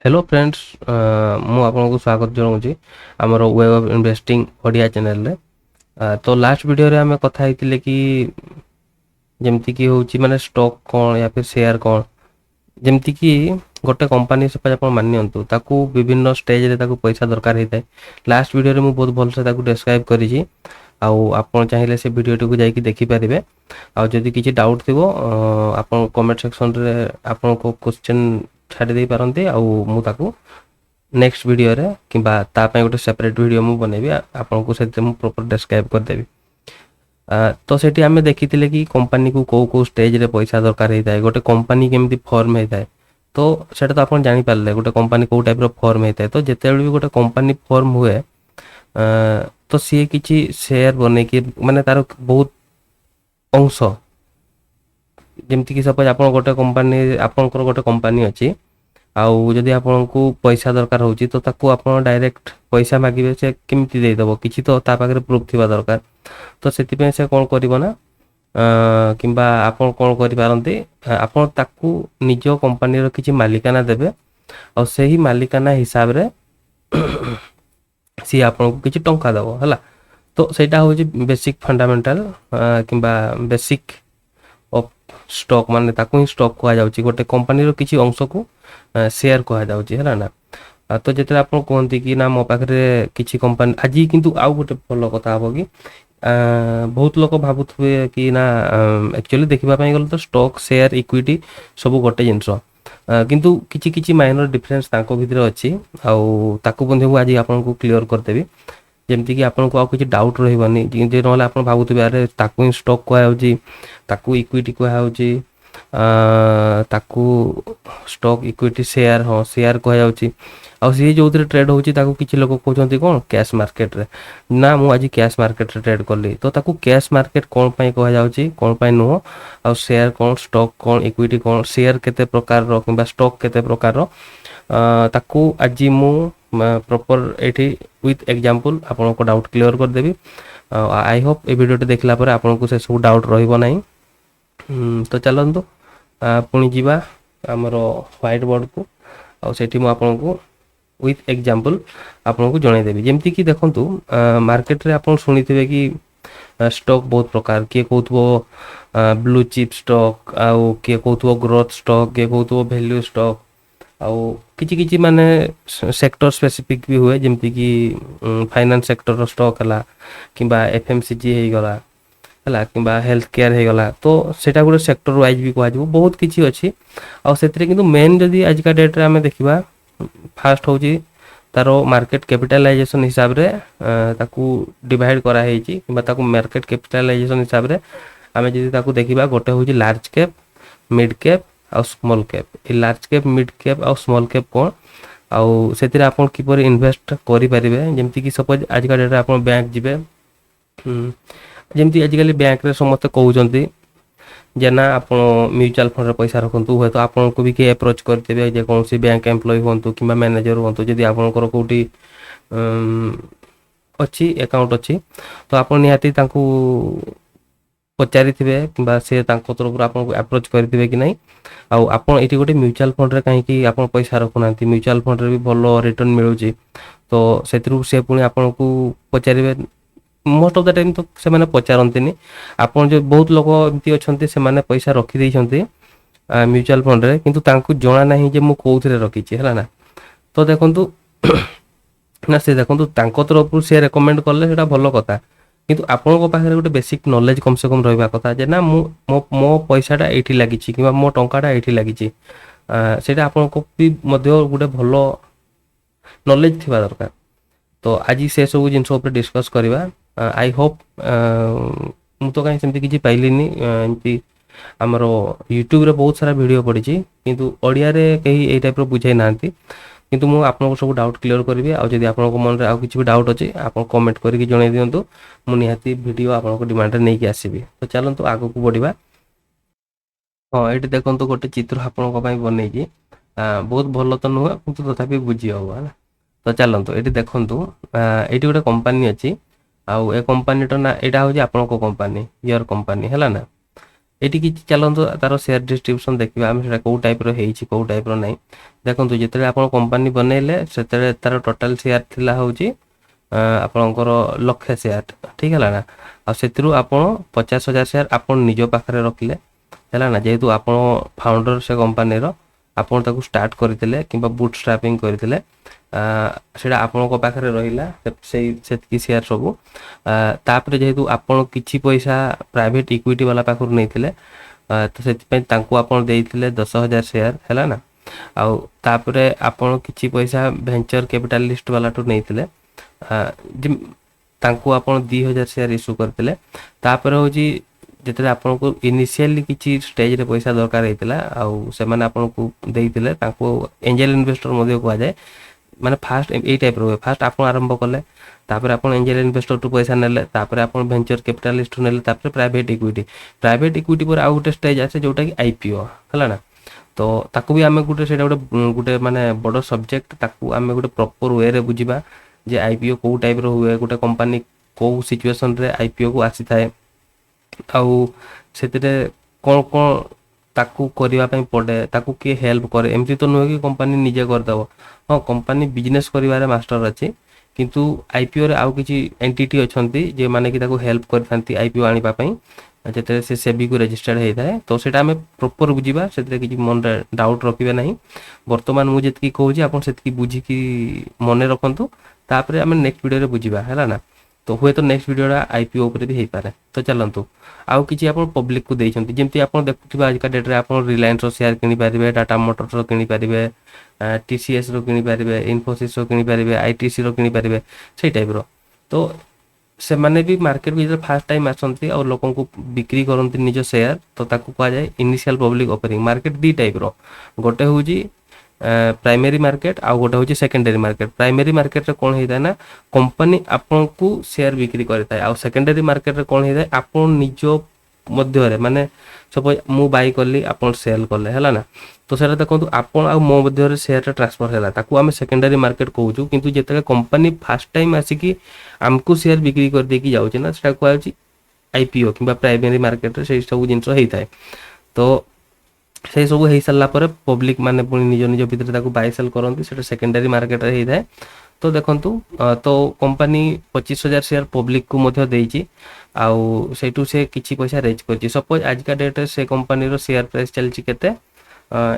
Hello friends मु आपको स्वागत जनाऊँगी आमर way of investing Odia channel रे। तो लास्ट वीडियो रे आमे कथा हेतिले कि जेमति कि होची माने स्टॉक कोन या फिर शेयर कोन जेमति कि गोटे कंपनी सपोज आपण मानियंतु ताकू विभिन्न स्टेज रे ताकू पैसा दरकार हेतै। लास्ट वीडियो रे मु बहुत भल से ताकू डिस्क्राइब करी छी आउ आपण चाहिले से वीडियो टू जाई कि देखि परिबे। आउ जदि किछि डाउट थिबो आपण कमेंट सेक्शन रे आपण को क्वेश्चन छाड़ी दे पारंते आउ मु ताकू नेक्स्ट वीडियो रे किबा ता पय गोटे सेपरेट वीडियो मु बनेबी आपण को से मु प्रॉपर डिस्क्राइब कर देबी। तो सेठी आमे देखिथिले कि कंपनी को को स्टेज रे पैसा दरकार हेताय गोटे कंपनी केमती फॉर्म हेताय। तो सेटा तो आपण जानि पारले गोटे कंपनी को टाइप रो फॉर्म हेताय। तो जेतेबेले भी गोटे कंपनी फॉर्म हुए तो सी किछि शेयर बने कि माने तार बहुत अंश जेमति कि सपोज आपण गोटे कंपनी आपनकर गोटे कंपनी अछि आउ जदि आपको पैसा दरकार होची तो ताकू आपण डायरेक्ट पैसा मागिबे से केमती दे दबो किछि तो ता पाखरे प्रूफ थिबा दरकार। तो सेति पे से कोन करिवो ना किंबा आपण कोन करि पारंती आपण ताकू निज कंपनी रो किछि मालिकाना देबे और सेही मालिकाना हिसाब रे सी आपण को किछि टंका दबो हला। तो सेटा होची बेसिक फंडामेंटल किंबा बेसिक ऑफ स्टॉक माने ताकू ही स्टॉक को जाउची गोटे कंपनी रो किछि अंश को शेयर को जाउची हला ना। तो जेते आपण कोहंती कि ना मो पाखरे किछि कंपनी आजी किंतु आउ गोटे भलो कथा हबो कि बहुत लोक भाबुथबे कि ना एक्चुअली देखिबा पय गल तो स्टॉक शेयर इक्विटी सब गोटे जिंस किंतु किछि किछि माइनर डिफरेंस ताको भितर अछि आउ ताको बंधे मु आजी आपण को क्लियर कर देबी जेमति कि आपण को आ किछि डाउट रहइबनी जे रहले आपण भाबुथबे अरे ताको ही स्टॉक को आउची ताकू इक्विटी को आउची ताकू स्टॉक इक्विटी शेयर हो शेयर को जाउची आ सी जो ट्रेड होची ताकू किछि लोक कहउछंती कोन कैश मार्केट रे ना मु आज कैश मार्केट रे ट्रेड करली। तो ताकू कैश मार्केट कोन पय कह जाउची कोन पय नो आ शेयर कोन स्टॉक कोन इक्विटी कोन शेयर केते प्रकार रो किबा स्टॉक केते प्रकार रो ताकू आज मु प्रॉपर एठी विथ एग्जांपल आपन को डाउट क्लियर कर देबी। आई होप ए वीडियो देखला पर आपन को से सब डाउट रहइबो नाही। तो चलंतु पुणी जीवा आमर व्हाइट बोर्ड को आ सेठी मु आपन को विथ एग्जांपल आपन को जणाई देबी। जेमति कि देखंतु मार्केट रे आपन सुनिथिबे कि स्टॉक बहुत प्रकार के कहथबो ब्लू चिप स्टॉक आउ के कहथबो ग्रोथ स्टॉक के कहथबो वैल्यू स्टॉक आउ किछि किछि माने सेक्टर स्पेसिफिक भी हुए जेमति कि फाइनेंस सेक्टर रो स्टॉक हला किबा एफएमसीजी हे गला हला किबा हेल्थ केयर हे गला। तो सेटा गुडे सेक्टर वाइज भी कहजबो बहुत किछि अछि आ सेतरे किंतु मेन जदी आज का डेट रे हमें देखिबा फास्ट होची तारो मार्केट कैपिटलाइजेशन हिसाब रे ताकू डिवाइड करा हेची किबा ताकू मार्केट कैपिटलाइजेशन हिसाब रे हमें जदी ताकू देखिबा गोटे होची लार्ज कैप मिड कैप आ स्मॉल कैप। ए लार्ज कैप मिड कैप आ स्मॉल कैप कोन आउ सेतिरे आपण किपर इन्वेस्ट करि परिबे जेमति कि सपोज आज का डेट रे आपण बैंक जिबे जेमति आजिकली बैंक रे समस्त कहउचंती जे ना आपण म्यूचुअल फंड रे पैसा रखंतु होय तो आपण को भी के अप्रोच करतेबे जे कोन सी बैंक एम्प्लॉय होंतु किबा मैनेजर होंतु जदी आपण को कोठी अछि अकाउंट अछि तो आपण निहाती तांकू पचारि थिबे किबा से तांको तरफ आपण को अप्रोच करथिबे कि नै आ आपण एठी गोटे म्यूचुअल फंड रे काहे कि आपण पैसा रखुनांती म्यूचुअल फंड रे भी भलो रिटर्न मिलुची। तो सेतिरु से पुनी आपण को पचारिबे मोस्ट ऑफ द टाइम तो से माने पचारंतीनी आपण जो बहुत लोग एमती अछंती से माने पैसा रखि दै छंती म्यूचुअल फंड रे किंतु तांकू जणा नाही जे मु कोउथरे रखिची हला ना। तो देखंतु ना से देखंतु तांको तरफ से रेकमेंड करले सेटा भलो कथा किंतु आपण को पाखरे गोटे बेसिक नॉलेज कम से कम रहबा कथा जे ना मो पैसाटा एठी लागिची किबा मो टंकाटा एठी लागिची सेटा आपण को भी मध्य गोटे भलो नॉलेज थिबा दरकार। तो आज से सब जिंस ऊपर डिस्कस करबा आई होप मु तो कहीं सेमती किछि पाइलिनी एमती हमरो यूट्यूब रे बहुत सारा वीडियो पडिछि किंतु ओडिया रे कहीं ए टाइप रो बुझाई नांती किंतु मु आपन को सब डाउट क्लियर करबी आ जदी आपन को मन रे आ किछि भी डाउट अछि आपन कमेंट करके जणाई दियंतु मु निहाती वीडियो आपन को डिमांड रे नै कि आसीबी। तो चलंतु आगो को बढ़िबा। हां एठी देखंतु गोटे चित्र आपन को पई बनै छी बहुत भलो तो नुह किंतु तथापि बुझी हो हला। तो चलंतु एठी देखंतु एठी गोटे कंपनी अछि आउ ए कंपनी तो ना एटा हो जे आपन को कंपनी योर कंपनी हला ना। ଏଠି କିଛି ଚାଲନ୍ତୁ ତାର ସେୟାର ଡିଷ୍ଟ୍ରିବ୍ୟୁସନ୍ ଦେଖିବା ଆମେ ସେଟା କୋଉ ଟାଇପ୍ର ହେଇଛି କୋଉ ଟାଇପ୍ର ନାହିଁ। ଦେଖନ୍ତୁ ଯେତେବେଳେ ଆପଣ କମ୍ପାନୀ ବନେଇଲେ ସେତେବେଳେ ତାର ଟୋଟାଲ ସେୟାର ଥିଲା ହେଉଛି ଆପଣଙ୍କର ଲକ୍ଷେ ସେୟାର, ଠିକ୍ ହେଲା ନା। ଆଉ ସେଥିରୁ ଆପଣ 50,000 ସେୟାର ଆପଣ ନିଜ ପାଖରେ ରଖିଲେ ହେଲା ନା, ଯେହେତୁ ଆପଣ ଫାଉଣ୍ଡର ସେ କମ୍ପାନୀର, ଆପଣ ତାକୁ ଷ୍ଟାର୍ଟ କରିଥିଲେ କିମ୍ବା ବୁଟ୍ ଷ୍ଟ୍ରାପିଂ କରିଥିଲେ, ସେଇଟା ଆପଣଙ୍କ ପାଖରେ ରହିଲା ସେତିକି ସେୟାର ସବୁ। ତାପରେ ଯେହେତୁ ଆପଣ କିଛି ପଇସା ପ୍ରାଇଭେଟ୍ ଇକ୍ୱିଟି ବାଲା ପାଖରୁ ନେଇଥିଲେ, ତ ସେଥିପାଇଁ ତାଙ୍କୁ ଆପଣ ଦେଇଥିଲେ 10,000 ସେୟାର ହେଲା ନା। ଆଉ ତାପରେ ଆପଣ କିଛି ପଇସା ଭେଞ୍ଚର କ୍ୟାପିଟାଲିଷ୍ଟ ବାଲାଠୁ ନେଇଥିଲେ, ତାଙ୍କୁ ଆପଣ 2,000 ସେୟାର ଇସ୍ୟୁ କରିଥିଲେ। ତାପରେ ହେଉଛି ଯେତେବେଳେ ଆପଣଙ୍କୁ ଇନିସିଆଲି କିଛି ଷ୍ଟେଜ୍ରେ ପଇସା ଦରକାର ହେଇଥିଲା ଆଉ ସେମାନେ ଆପଣଙ୍କୁ ଦେଇଥିଲେ, ତାଙ୍କୁ ଏଞ୍ଜେଲ ଇନଭେଷ୍ଟର ମଧ୍ୟ କୁହାଯାଏ। ମାନେ ଫାଷ୍ଟ ଏଇ ଟାଇପ୍ର ହୁଏ, ଫାଷ୍ଟ ଆପଣ ଆରମ୍ଭ କଲେ, ତାପରେ ଆପଣ ଏଞ୍ଜେଲ ଇନଭେଷ୍ଟରଠୁ ପଇସା ନେଲେ, ତାପରେ ଆପଣ ଭେଞ୍ଚର କ୍ୟାପିଟାଲିଷ୍ଟରୁ ନେଲେ, ତାପରେ ପ୍ରାଇଭେଟ୍ ଇକ୍ୱିଟି। ପ୍ରାଇଭେଟ୍ ଇକ୍ୱିଟି ପରେ ଆଉ ଗୋଟେ ଷ୍ଟେଜ୍ ଆସେ ଯେଉଁଟାକି IPO ହେଲା ନା। ତ ତାକୁ ବି ଆମେ ସେଇଟା ଗୋଟେ ମାନେ ବଡ଼ ସବଜେକ୍ଟ, ତାକୁ ଆମେ ଗୋଟେ ପ୍ରପର୍ ୱେରେ ବୁଝିବା ଯେ IPO କେଉଁ ଟାଇପ୍ର ହୁଏ, ଗୋଟେ କମ୍ପାନୀ କେଉଁ ସିଚୁଏସନ୍ରେ IPOକୁ ଆସିଥାଏ, ଆଉ ସେଥିରେ କ'ଣ କ'ଣ ତାକୁ କରିବା ପାଇଁ ପଡ଼େ, ତାକୁ କିଏ ହେଲ୍ପ କରେ। ଏମିତି ତ ନୁହେଁ କି କମ୍ପାନୀ ନିଜେ କରିଦେବ। ହଁ, କମ୍ପାନୀ ବିଜନେସ୍ କରିବାରେ ମାଷ୍ଟର ଅଛି, କିନ୍ତୁ IPOରେ ଆଉ କିଛି ଏଣ୍ଟିଟି ଅଛନ୍ତି ଯେଉଁମାନେ କି ତାକୁ ହେଲ୍ପ କରିଥାନ୍ତି IPO ଆଣିବା ପାଇଁ, ଯେତେବେଳେ ସେ ସେବିକୁ ରେଜିଷ୍ଟର୍ଡ ହେଇଥାଏ। ତ ସେଇଟା ଆମେ ପ୍ରପର୍ ବୁଝିବା, ସେଥିରେ କିଛି ମନରେ ଡାଉଟ୍ ରଖିବେ ନାହିଁ। ବର୍ତ୍ତମାନ ମୁଁ ଯେତିକି କହୁଛି ଆପଣ ସେତିକି ବୁଝିକି ମନେ ରଖନ୍ତୁ, ତାପରେ ଆମେ ନେକ୍ସଟ ଭିଡ଼ିଓରେ ବୁଝିବା ହେଲା ନା। ତ ହୁଏତ ନେକ୍ସଟ ଭିଡ଼ିଓଟା IPO ଉପରେ ବି ହେଇପାରେ। ତ ଚାଲନ୍ତୁ ଆଉ କିଛି ଆପଣ ପବ୍ଲିକକୁ ଦେଇଛନ୍ତି, ଯେମିତି ଆପଣ ଦେଖୁଥିବେ ଆଜିକା ଡେଟ୍ରେ ଆପଣ ରିଲାଏନ୍ସର ସେୟାର କିଣିପାରିବେ, ଟାଟା ମୋଟର୍ସର କିଣିପାରିବେ, TCSର କିଣିପାରିବେ, ଇନଫୋସିସ୍ର କିଣିପାରିବେ, ITCର କିଣିପାରିବେ, ସେଇ ଟାଇପ୍ର। ତ ସେମାନେ ବି ମାର୍କେଟକୁ ଯେତେବେଳେ ଫାଷ୍ଟ ଟାଇମ୍ ଆସନ୍ତି ଆଉ ଲୋକଙ୍କୁ ବିକ୍ରି କରନ୍ତି ନିଜ ସେୟାର, ତ ତାକୁ କୁହାଯାଏ ଇନିସିଆଲ ପବ୍ଲିକ ଅଫରିଂ। ମାର୍କେଟ ଦୁଇ ଟାଇପ୍ର, ଗୋଟେ ହେଉଛି ପ୍ରାଇମେରୀ ମାର୍କେଟ, ଆଉ ଗୋଟେ ହେଉଛି ସେକେଣ୍ଡାରୀ ମାର୍କେଟ। ପ୍ରାଇମେରୀ ମାର୍କେଟରେ କ'ଣ ହେଇଥାଏ ନା କମ୍ପାନୀ ଆପଣଙ୍କୁ ସେୟାର ବିକ୍ରି କରିଥାଏ, ଆଉ ସେକେଣ୍ଡାରୀ ମାର୍କେଟରେ କ'ଣ ହେଇଥାଏ ଆପଣ ନିଜ ମଧ୍ୟରେ, ମାନେ ସପୋଜ ମୁଁ ବାଇ କଲି ଆପଣ ସେଲ୍ କଲେ ହେଲା ନା, ତ ସେଇଟା ଦେଖନ୍ତୁ ଆପଣ ଆଉ ମୋ ମଧ୍ୟରେ ସେୟାରଟା ଟ୍ରାନ୍ସଫର ହେଲା, ତାକୁ ଆମେ ସେକେଣ୍ଡାରୀ ମାର୍କେଟ କହୁଛୁ। କିନ୍ତୁ ଯେତେବେଳେ କମ୍ପାନୀ ଫାଷ୍ଟ ଟାଇମ୍ ଆସିକି ଆମକୁ ସେୟାର ବିକ୍ରି କରିଦେଇକି ଯାଉଛି ନା, ସେଟା କୁହାଯାଉଛି IPO କିମ୍ବା ପ୍ରାଇମେରୀ ମାର୍କେଟରେ ସେଇ ସବୁ ଜିନିଷ ହେଇଥାଏ। ତ ସେଇ ସବୁ ହେଇସାରିଲା ପରେ ପବ୍ଲିକ ମାନେ ପୁଣି ନିଜ ନିଜ ଭିତରେ ତାକୁ ବାଇ ସେଲ୍ କରନ୍ତି, ସେଟା ସେକେଣ୍ଡାରୀ ମାର୍କେଟରେ ହେଇଥାଏ। ତ ଦେଖନ୍ତୁ ତ କମ୍ପାନୀ 25,000 ସେୟାର ପବ୍ଲିକକୁ ମଧ୍ୟ ଦେଇଛି, ଆଉ ସେଇଠୁ ସେ କିଛି ପଇସା ରେଜ୍ କରିଛି। ସପୋଜ ଆଜିକା ଡେଟ୍ରେ ସେ କମ୍ପାନୀର ସେୟାର ପ୍ରାଇସ୍ ଚାଲିଛି କେତେ,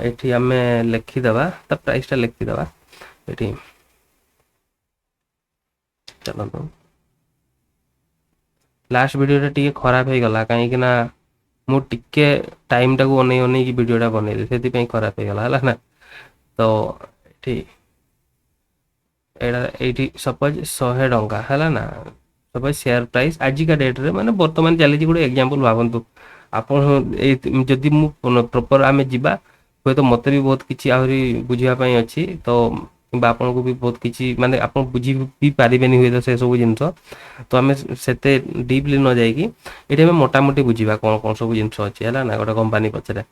ଏଠି ଆମେ ଲେଖିଦେବା, ତା ପ୍ରାଇସ୍ଟା ଲେଖିଦେବା ଏଠି, ଚାଲନ୍ତୁ। ଲାଷ୍ଟ ଭିଡ଼ିଓଟା ଟିକେ ଖରାପ ହେଇଗଲା, କାହିଁକି ନା ମୁଁ ଟିକେ ଟାଇମ୍ଟାକୁ ଅନେଇକି ଭିଡ଼ିଓଟା ବନେଇଲି, ସେଥିପାଇଁ ଖରାପ ହେଇଗଲା ହେଲା ନା। ତ ଏଠି ଏଇଠି ସପୋଜ 100 ଟଙ୍କା ହେଲା ନା, ସପୋଜ ସେୟାର ପ୍ରାଇସ୍ ଆଜିକା ଡେଟ୍ରେ, ମାନେ ବର୍ତ୍ତମାନ ଚାଲିଛି, ଗୋଟେ ଏକ୍ଜାମ୍ପଲ୍ ଭାବନ୍ତୁ। ଆପଣ ଏଇ ଯଦି ମୁଁ ପ୍ରପର୍ ଆମେ ଯିବା, ହୁଏତ ମୋତେ ବି ବହୁତ କିଛି ଆହୁରି ବୁଝିବା ପାଇଁ ଅଛି, ତ କିମ୍ବା ଆପଣଙ୍କୁ ବି ବହୁତ କିଛି, ମାନେ ଆପଣ ବୁଝି ବି ପାରିବେନି ହୁଏତ ସେ ସବୁ ଜିନିଷ। ତ ଆମେ ସେତେ ଡିପ୍ଲି ନ ଯାଇକି ଏଠି ଆମେ ମୋଟାମୋଟି ବୁଝିବା କ'ଣ କ'ଣ ସବୁ ଜିନିଷ ଅଛି ହେଲା ନା ଗୋଟେ କମ୍ପାନୀ ପଛରେ।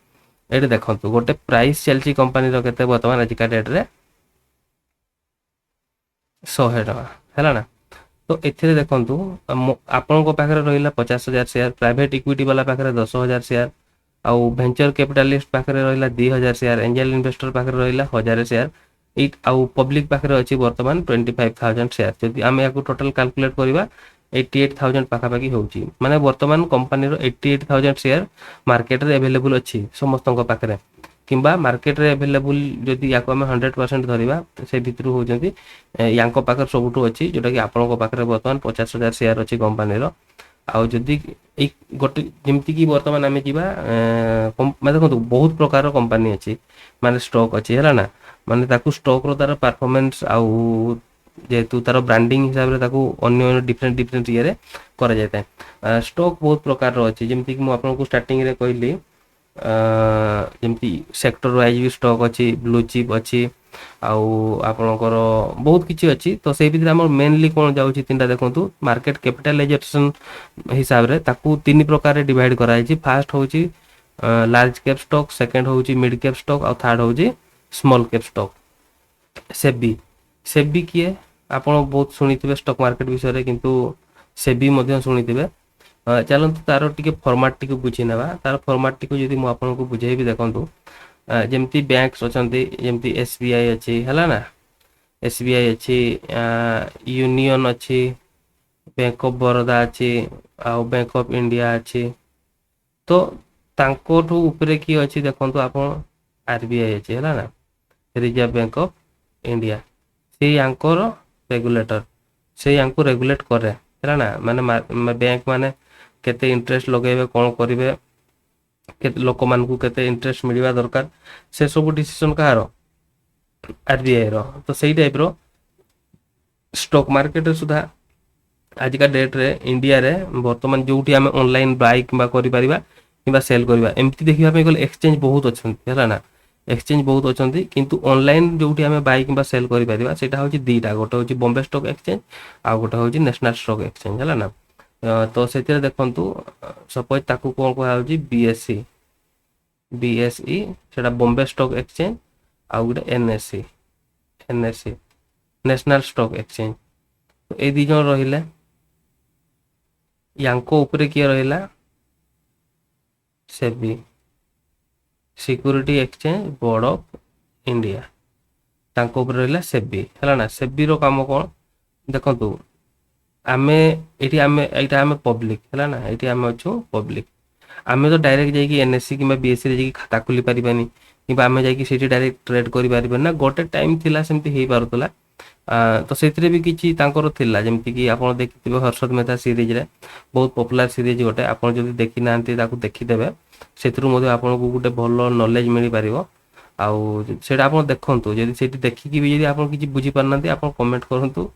ଏଇଠି ଦେଖନ୍ତୁ ଗୋଟେ ପ୍ରାଇସ୍ ଚାଲିଛି କମ୍ପାନୀର କେତେ ବର୍ତ୍ତମାନ ଆଜିକା ଡେଟ୍ରେ, 100 ଟଙ୍କା ହେଲା ନା। ତ ଏଥିରେ ଦେଖନ୍ତୁ ଆପଣଙ୍କ ପାଖରେ ରହିଲା 50,000 ସେୟାର, ପ୍ରାଇଭେଟ୍ ଇକ୍ୱିଟି ବାଲା ପାଖରେ 10,000 ସେୟାର, ଆଉ ଭେଞ୍ଚର କ୍ୟାପିଟାଲିଷ୍ଟ ପାଖରେ ରହିଲା 2,000 ସେୟାର, ଏଞ୍ଜେଲ ଇନଭେଷ୍ଟର ପାଖରେ ରହିଲା 1,000 ସେୟାର, ଆଉ ପବ୍ଲିକ ପାଖରେ ଅଛି ବର୍ତ୍ତମାନ 25,000 ସେୟାର। ଯଦି ଆମେ ୟାକୁ ଟୋଟାଲ କାଲକୁଲେଟ୍ କରିବା 88,000 ପାଖାପାଖି ହେଉଛି, ମାନେ ବର୍ତ୍ତମାନ କମ୍ପାନୀର 88,000 ସେୟାର ମାର୍କେଟରେ ଆଭେଲେବୁଲ୍ ଅଛି ସମସ୍ତଙ୍କ ପାଖରେ, କିମ୍ବା ମାର୍କେଟରେ ଆଭେଲେବୁଲ୍ ଯଦି ୟାକୁ ଆମେ 100% ଧରିବା, ସେ ଭିତରୁ ହେଉଛନ୍ତି ୟାଙ୍କ ପାଖରେ ସବୁଠୁ ଅଛି, ଯେଉଁଟାକି ଆପଣଙ୍କ ପାଖରେ ବର୍ତ୍ତମାନ 50,000 ସେୟାର ଅଛି କମ୍ପାନୀର। ଆଉ ଯଦି ଏଇ ଗୋଟେ ଯେମିତିକି ବର୍ତ୍ତମାନ ଆମେ ଯିବା, ମାନେ ଦେଖନ୍ତୁ ବହୁତ ପ୍ରକାର କମ୍ପାନୀ ଅଛି, ମାନେ ଷ୍ଟକ୍ ଅଛି ହେଲା ନା, ମାନେ ତାକୁ ଷ୍ଟକ୍ର ତାର ପାରଫର୍ମାନ୍ସ ଆଉ ଯେହେତୁ ତାର ବ୍ରାଣ୍ଡିଂ ହିସାବରେ ତାକୁ ଅନ୍ୟ ଡିଫରେଣ୍ଟ ଇଏରେ କରାଯାଇଥାଏ। ଷ୍ଟକ୍ ବହୁତ ପ୍ରକାରର ଅଛି, ଯେମିତିକି ମୁଁ ଆପଣଙ୍କୁ ଷ୍ଟାର୍ଟିଂରେ କହିଲି, ଯେମିତି ସେକ୍ଟର ୱାଇଜ୍ ବି ଷ୍ଟକ୍ ଅଛି, ବ୍ଲୁ ଚିପ୍ ଅଛି, ଆଉ ଆପଣଙ୍କର ବହୁତ କିଛି ଅଛି। ତ ସେଇ ଭିତରେ ଆମର ମେନଲି କ'ଣ ଯାଉଛି ତିନିଟା ଦେଖନ୍ତୁ, ମାର୍କେଟ କ୍ୟାପିଟାଲାଇଜେସନ୍ ହିସାବରେ ତାକୁ 3 ପ୍ରକାରରେ ଡିଭାଇଡ୍ କରାଯାଇଛି। ଫାଷ୍ଟ ହେଉଛି ଲାର୍ଜ କ୍ୟାପ୍ ଷ୍ଟକ୍, ସେକେଣ୍ଡ ହେଉଛି ମିଡ୍ କ୍ୟାପ୍ ଷ୍ଟକ୍, ଆଉ ଥାର୍ଡ ହେଉଛି ସ୍ମଲ୍ କ୍ୟାପ୍ ଷ୍ଟକ୍। ସେବି କିଏ, ଆପଣ ବହୁତ ଶୁଣିଥିବେ ଷ୍ଟକ୍ ମାର୍କେଟ ବିଷୟରେ, କିନ୍ତୁ ସେବି ମଧ୍ୟ ଶୁଣିଥିବେ। चलतु तार टी फर्माट टी बुझी ना तार फर्माट टी जब मुझे आपको बुझेबी देखूँ जमती बैंक्स अच्छा जमती SBI अच्छी है ना SBI अच्छी यूनियन अच्छी बैंक ऑफ बड़ौदा अच्छी आउ बैंक ऑफ इंडिया अच्छी तो तांकोठू ऊपर किए अच्छी देखो आप RBI अच्छी है ना रिजर्व बैंक ऑफ इंडिया से यांकर रेगुलेटर से यांको रेगुलेट करे है ना माने बैंक माने केते इंटरेस्ट लगेबे कौन करेंगे केते लोक मानकू केते इंटरेस्ट मिलवा दरकार से सब डिसीजन कहार RBI रो तो सही टाइप रो स्टॉक मार्केट सुधा आजिका डेट रे इंडिया रे वर्तमान जोठी आमे ऑनलाइन बाय किबा करि परिबा किबा सेल करबा एमती देखिबा पे गले एक्सचेंज बहुत अछंती है ना एक्सचेंज बहुत अछंती किंतु ऑनलाइन जोठी आमे बाय किबा सेल करि परिबा सेटा होची दीटा गोटे होची बॉम्बे स्टॉक एक्सचेंज आ गोटे होची नेशनल स्टॉक एक्सचेंज है ना तो सेतिर देखंतु सपोज ताकू कोन कहै होची BSE सेटा बॉम्बे स्टॉक एक्सचेंज आ गोटे NSE नेशनल स्टॉक एक्सचेंज तो ए दी जन रहिले यांको ऊपर किए रहिला SEBI security exchange board of India तांको ऊपर रहिला सेबी है ना सेबी रो काम कौन देखंतु आमे एटी आमे एटा आमे पब्लिक है ना एटी आमे अछु पब्लिक आमे तो डायरेक्ट जाई कि NSE किबा BSE रे जाई खाता खोली परिबानी किबा आमे जाई कि सेठी डायरेक्ट ट्रेड करि परिबानी ना गोटे टाइम थिला सेमती हेई पारुतला तो से भी किसी जमती कि आप देखिए हर्षद मेहता सीरीज रे बहुत पॉपुलर सीरीज गोटे आप देखी ना देखीदे से आपको गोटे भल नॉलेज मिल पार आउटा आप देखूँ जदि देखिकी भी आप किसी बुझी पारना आप कमेंट करूँ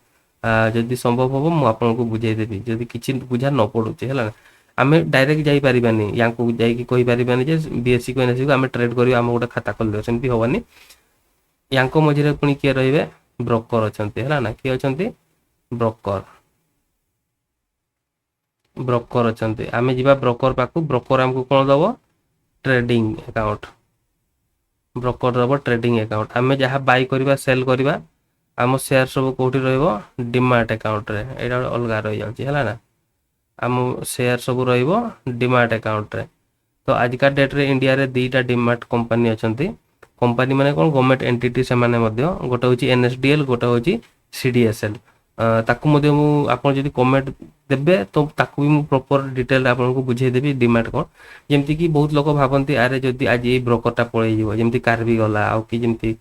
जदि संभव हम मुझे बुझेदेवी जदि किसी बुझा न पड़ुचे है आम डायरेक्ट जापारानी या जापारानी BSE को NSE को आम ट्रेड कर गोटे खाता खोल सेमती हेनी या मझे पुणी किए रे ब्रोकर अच्छा है ना किए अच्छा ब्रोकर अच्छा आम जा ब्रोकर पाक ब्रोकर आमको कौन दब ट्रेडिंग अकाउंट ब्रोकर दब ट्रेडिंग अकाउंट आम जहाँ बाय करवा सेल करवा आम शेयर सब कौटी डिमार्ट अकाउंट रे यहाँ अलग रही जाए ना आम शेयर सब डिमार्ट अकाउंट रे तो आजिका डेट रे इंडिया रे दीटा डिमार्ट कंपनी अच्छा कंपनी माने कौन गवर्नमेंट एंटिटी से माने गोटे हूँ NSDL गोटे हूँ CDSL ताकू आपड़ जब कमेंट देवे तो ताकू भी मुझे प्रॉपर डिटेल आपको बुझेदेवी डिमार्ट कौन जमती कि बहुत लोग भावती आरे जदि आज ये ब्रोकरटा पलैज जमी कार भी गला आउ कि जमी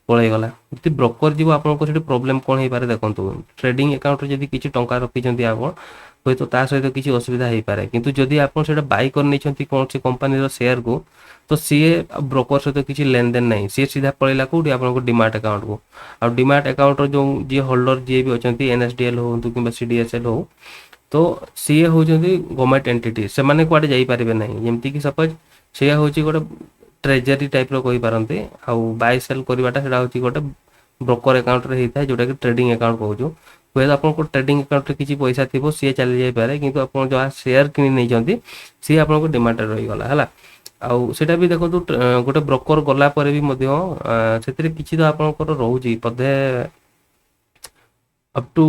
पलैगला जब ब्रोकर जीव आपको प्रोब्लेम कौन हो पारे देखो ट्रेडिंग अकाउंट जब किसी टंका रखिंट आप हूँ तो ता सहित किसी असुविधा हो पाए किंतु जदि आप बाय कर कौन सी कंपनी शेयर को तो सी ब्रोकर सहित किसी लेन देन नहीं सी सीधा पलैला कौटी आपको डिमार्ट अकाउंट को आ डिमार्ट अकाउंट जो जी होल्डर जी भी अच्छा NSDL हो कि CDSL हो तो सी हूँ गवर्नमेंट एंटिटी से मैंने कुआडे जापारे ना जमती कि सपोज सी हूँ गोटे ट्रेजरी टाइप रही आउ बाय सेल करवाटा हूँ गोटे ब्रोकर अकाउंट रे होता है जोटा कि ट्रेडिंग अकाउंट कहूँ हुए आपको ट्रेडिंग अकाउंट रे किसी पैसा थी सी चली जापे कि आप जहाँ शेयर कि सी आपको डिमांड रहीगला है आउटा भी देखो गोटे ब्रोकर गला भी किसी तो आपंकर रोचे बोधे अप टू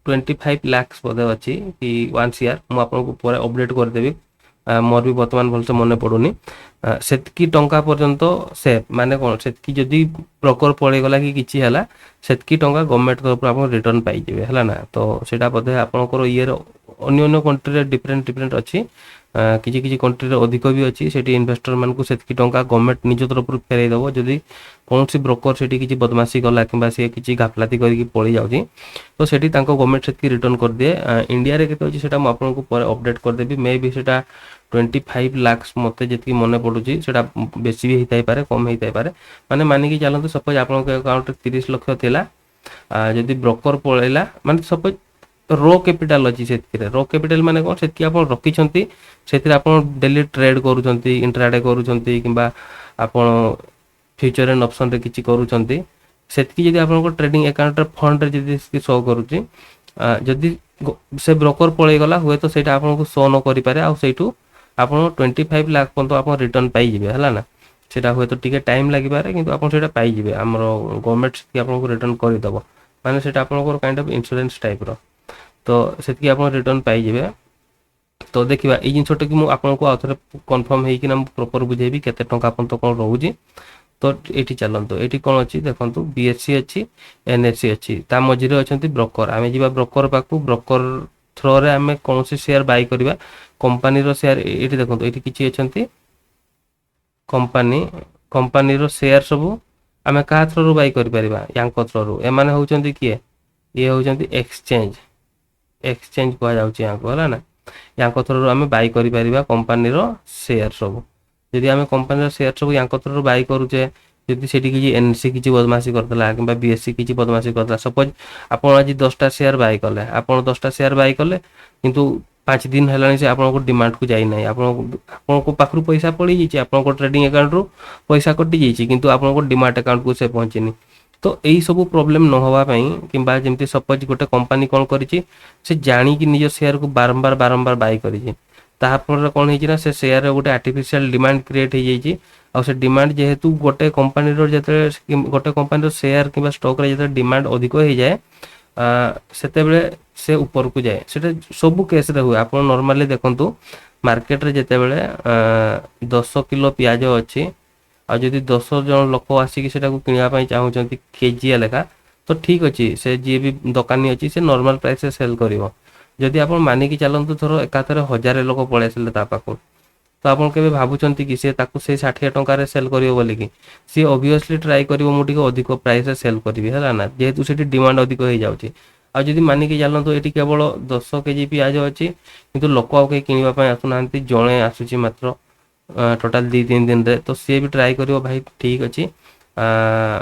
25 लाख बोधे अच्छी कि 1 CR मुझे अपडेट करदेवी मोर भी बर्तमान भलसे मन पड़ूनी सेतकी टंका पर्यंत सेफ माने कौन सेतकी जदि ब्रोकर पलैगला कि किसी है सेतकी टंका गवर्नमेंट तरफ आप रिटर्न पाइबे है ना तो सेटा बोधे आपंकर ये अन्य कंट्री डिफरेंट डिफरेंट अच्छी किसी किसी कंट्री अधिक भी अच्छी से इन्वेस्टर मान को सेतकी टंका गवर्नमेंट निज तरफ फेरई दब जदि कौन सी ब्रोकर से किसी बदमाशी गला कि सी किसी घाफलाती करके पलि जाऊँगी तो सेठी गवर्नमेंट से रिटर्न कर दिए इंडिया रे केते अच्छी आपको अपडेट करदेवी मे भी सेटा 25 लाख मत जी मन पड़ुची से बेसी भी होता पारे कम होता पारे माने मानिकी चलते सपोज आप अकाउंट 30 लाख थिला जदि ब्रोकर पलैला माने सपोज रो कैपिटल अच्छी से रो कैपिटल माने कौन से आप रखी आप डेली ट्रेड करुँच इंट्राडे करुँच कि आप फ्यूचर एंड ऑप्शन रे किसी करुँच से आप ट्रेडिंग अकाउंट फंड रे शो करुँची जदि से ब्रोकर पलैगला हुए तो सही आपको शो न करें आईटू आप 25 लाख पर्यटन आप रिटर्न पाइबे है ना सेटा हुए तो टी टाइम लगे कि आप पाइबे आमर गवर्नमेंट से आपको रिटर्न करदेव माने सेटा आपको काइंड ऑफ इंश्योरेंस टाइप रो तो से आप रिटर्न पाइबे तो देखिए ये जिनसटा कि आपको आउ थे कनफर्म होना प्रॉपर बुझेबी केते टंका अपन तो कौन रोचे। तो ये चलतु ये कौन अच्छी देखो बीएससी अच्छी एनएससी अच्छी ता मझे अच्छा ब्रोकर आम जी ब्रोकर पाक ब्रोकर थ्रो रे आम कौन शेयर बाय करवा कंपनी शेयर ये देखो ये किसी अच्छा कंपनी कंपनी शेयर सब आम क्या थ्रो बाय कर थ्रो एम होती किए ये होती एक्सचेंज एक्सचेंज कहला ना या थ्रो आम बाय कर कंपनी शेयर सब जदि आम कंपनी शेयर सब या थ्रो बाय करुचे जदि से किसी एनसी किसी बदमाशी करदेला कि बीएससी किसी बदमाशी करदेला सपोज आप आज 10टा शेयर बाय कले आप 10टा शेयर बाय कले किंतु 5 दिन है से आपको डिमांड को जाई ना आपको पाखु पैसा पड़ी जाइए आपको ट्रेडिंग अकाउंट रू पैसा कटि जाइए किंतु आपको डिमांड अकाउंट को से पहुँचनी। तो यही सब प्रोब्लेम न होवाई कि जमी सपोज गोटे कंपनी कौन करी से जाणी निज शेयर को बारंबार बारंबार बाय करी तापर कौन होना से शेयर गोटे आर्टिफिशियल डिमांड क्रिएट हो जाइए आउ से डिमांड जेहेतु गोटे कंपनी गोटे कंपनी शेयर कि स्टॉक रे जो डिमांड अधिक हो जाए से से ऊपर को जाए से सब केस रे हुए आप नॉर्मली देखंतु मार्केट रे जेते बेले 10 किलो प्याज अच्छी आ जदि 10 जन लोक आसिक किनापी चाहूँगी केजिया लेखा तो ठीक अच्छे से जी भी दुकानी अच्छी से नॉर्मल प्राइस से सेल कर जदि आप मानिकी चलतु थोर एकाथर 1000 लोक पलि आसिले पाखु तो आप भावुंट कि सी से 60 टकर सेल कर सी ओबियसली ट्राए कर अधिक प्राइस सेल करी है ना जेहेतु से डिमांड अधिक हो जाऊँगी आदि मानिकी चलतु ये केवल 10 केजी प्याज अच्छी किंतु लोक आउ कहीं किनापी आसुना जड़े आसूसी मात्र टोटाल 2-3 दिन रे तो सी भी ट्राए करियो भाई ठीक अच्छी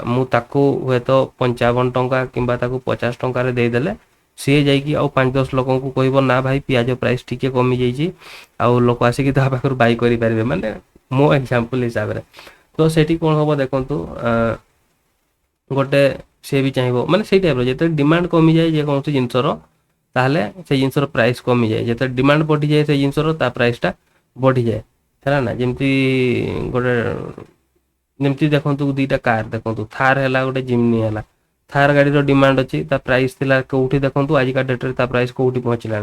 मु ताको हुए तो 55 टंका कि 50 टंकार देदेले सी जाकि आउ 5-10 लोक को कह ना भाई प्याज प्राइस टी कमी जाइए आउ लोक आसिक पाखर बाय करेंगे माने मो एग्जांपल हिसाब से तो सेठी कौन हम देखु गोटे सी भी चाहिए माने से टाइप जो डिमांड कमी जाए जेकोसी जिनसर ताहले से जिनसर प्राइस कमी जाए जो डिमांड बढ़ी जाए से जिनसर ता प्राइसटा बढ़ी जाए है ना जमती गोटे जमती देखु 2टा कार देखु थार है गोटे जिम्नी है थार गाड़ी डिमांड अच्छी प्राइस थिला कौटी देखु आजिका डेट्रे ता प्राइस कौटी पहुँचला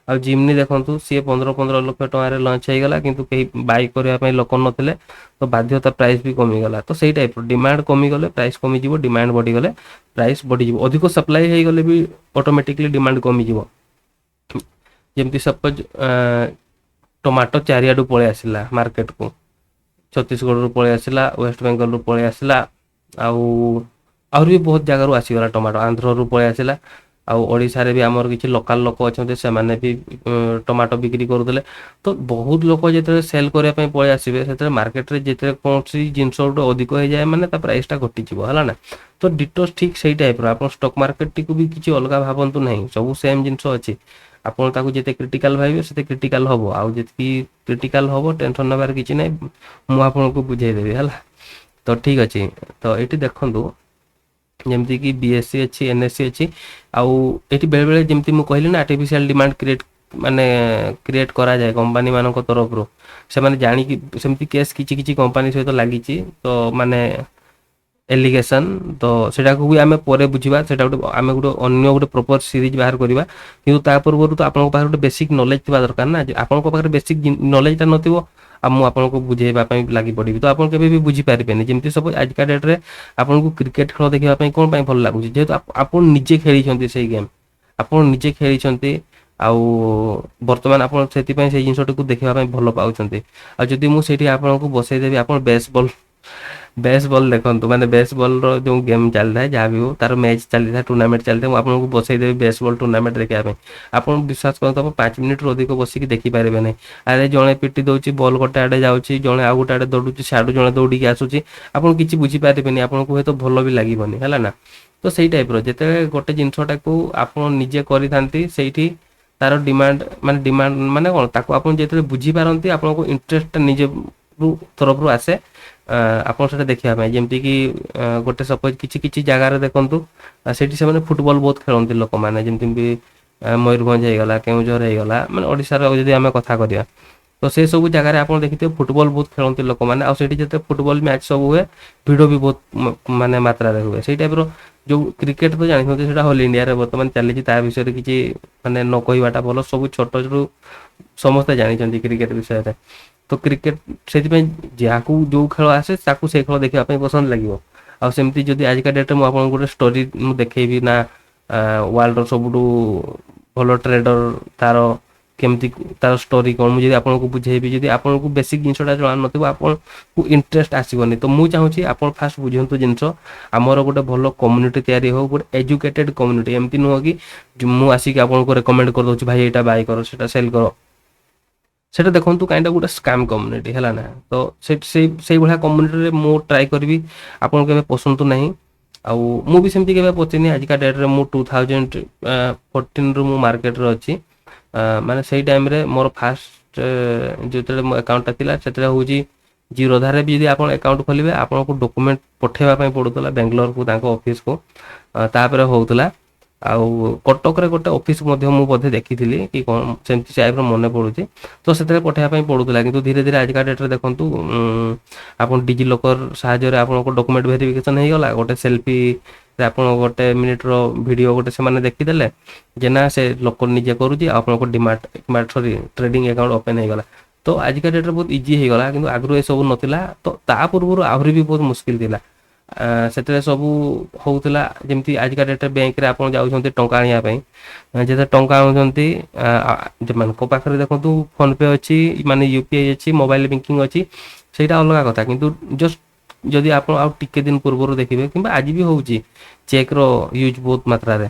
आ जिम्नी देखु सी 15-15 लाख टकर लंच होगा किंतु कहीं बाय करने लोक नथिले तो बाध्यता प्राइस भी कमीगला तो सही टाइप डिमांड कमीगले प्राइस कमीज डिमांड बढ़ीगले प्राइस बढ़ीज अधिक सप्लाई होगले भी ऑटोमेटिकली डिमांड कमीज जमती सपोज टमाटो चारियाडू पलि आसला मार्केट को छत्तीसगढ़ रू पलि आसला वेस्ट बेंगल रू पलि आसला आहुरी भी बहुत जगार आसीगला टमाटो आंध्र रू पलि आसला आड़शा भी आमर किसी लोकल लोक अच्छा से भी टमाटो बिक्री करुले तो बहुत लोक जो सेल करने पलि आसवे से मार्केट रे जिते कौन जिनस गोटे अधिक हो जाए मैंने प्राइसटा घटीज है ना तो डिटोस ठीक से टाइप आप स्टॉक मार्केट टी भी किसी अलग भावतु ना सब सेम जिनस अच्छी आपन ताकू जिते क्रिटिकल भाई से क्रिटिकल हम आउ जी क्रिटिकल हम टेंशन नबार किसी ना मुझे आपको बुझेदेवी है तो ठीक अच्छे तो ये देखु जमती कि बीएससी अच्छी एनएससी अच्छी आउ ये बेले बेले जमती मुझे कहली ना आर्टिफिशियल डिमांड क्रिएट माने क्रिएट करा जाए कंपनी मान तरफ रू से मैंने जाणी सेमती केस किसी कंपनी सहित लगी तो माने एलिगेशन तो सेटा को भी आम पर बुझा से आम गोटे अन्य गोटे प्रॉपर सीरीज बाहर करवा कि पूर्व तो आपको गोटे बेसिक नॉलेज थी दरकार ना आपको बेसिक नॉलेजटा नथिबो आ मु आपको बुझेवाई लगी पड़ी तो आप भी बुझीपारे जमी सब आजिका डेट्रे आपको क्रिकेट खेल देखापी कौन भल लगुच जेहेतु आप निजे खेली से गेम आप निजे खेली आउ बर्तमान आप से जिनस देखापी भल पाँच आदि मुझे आपको बसईदेवी आप बेसबॉल देखो माने बेसबॉल रो जो गेम चलता है जहाँ भी हो तार मैच चलता है टूर्नामेंट चलता है आपको बसईदेवी बेसबॉल टूर्नामेंट देखा आप विश्वास करते आप 5 मिनट अधिक बसिक देखिपारे ना अरे जड़े पिटी दौर बॉल गोटे आड़े जाऊँगी जड़े आउ गोटे आड़े दौड़ू साड़ू जड़े दौड़ी आसूसी आप किसी बुझीपारे आपको हूँ तो भल भी लगभग है ना तो सही टाइप जिते गोटे जिनसटा को आप निजे करी तार डिमांड माने कौन ताको आप जो बुझीपारती आपको इंटरेस्ट निजे तरफ रू आसे आप देखापी जमती कि गोटे सपोज किसी जगार देखु से फुटबॉल बहुत खेलती लोक मैंने जमी मयूरभंज होगला केउझर होगला मैंने ओडिशार जदि आम कथा करिया तो से सब जगह आप देखिए फुटबॉल बहुत खेलती लोक मैंने आते फुटबॉल मैच सब हुए भिड़ भी बहुत माने मात्रा हुए से टाइप जो क्रिकेट तो जानते सेटा होल इंडिया रे वर्तमान चली ता विषय किसी माने न कहवाटा भल सब छोट रू समस्ते जानी क्रिकेट विषय रे तो क्रिकेट से जहाँ जो खेल आसे से खेल देखा पसंद लगे आउ सेमती जदि आजिका डेट में आपको गोटे स्टोरी देखी ना वर्ल्ड सब भल ट्रेडर तार केमती तार स्टोरी कौन मुझे आपको बुझेबी जब आपको बेसिक जिनसा जान नथिबो आपको इंटरेस्ट आसबनी तो मुझे चाहूँगी आप फास्ट बुझंतु जिनस आमर गोटे भल कम्युनिटी तैयारी हो गोटे एजुकेटेड कम्युनिटी एमती नुह कि मुझे आसिक आपको रेकमेंड कर दूँ भाई यहाँ बाय कर सेल कर सेटा देखो कहीं गोटे स्काम कम्युनिटी है ना तो से भाया कम्युनिटी मु ट्राए करी आपन के पसंद ना आउ मु भी सेमती के पचनी आजिका डेट रे मु 2014 रु मु मार्केट रे अच्छी माने सही टाइम रे मोर फास्ट जो मो अकाउंट थिला सेटा होजी जीरो धारे भी यदि आपन अकाउंट खोलिबे आपन को डॉक्यूमेंट पठेबा पई पडुतला बेंगलोर को ताको ऑफिस को तापर होउतला आउ कटक रे गोटे ऑफिस मध्य मु बोधे देखिथिली कि कोन सेमती टाइप रो मने पडुची तो सेते पठेबा पई पडुतला किंतु धीरे धीरे आजिका डेट रे देखंतु आपन डिजी लॉकर सहायता रे आपन को डॉक्यूमेंट वेरिफिकेशन हे गला गोटे सेल्फी रे आपन गोटे मिनिट रो वीडियो गोटे से माने देखि देले जे ना से लोक निजे करूची आपन को DMart sorry trading account open हे गला तो आजिका डेट रे बहुत इजी हे गला किंतु आगरो ए सब नथिला तो ता पूर्व आहुरी भी बहुत मुश्किल थिला से सब होता जमी आजिका डेट बैंक आप टंका आने जिते टंका आनुंट मान पाखे देखो फोन पे अच्छी माने यूपीआई अच्छी मोबाइल बैंकिंग अच्छी से अलग कथा किंतु जस्ट जदि आप टिके दिन पूर्व देखिए कि आज भी हूँ चेक रो यूज बहुत मात्रा रे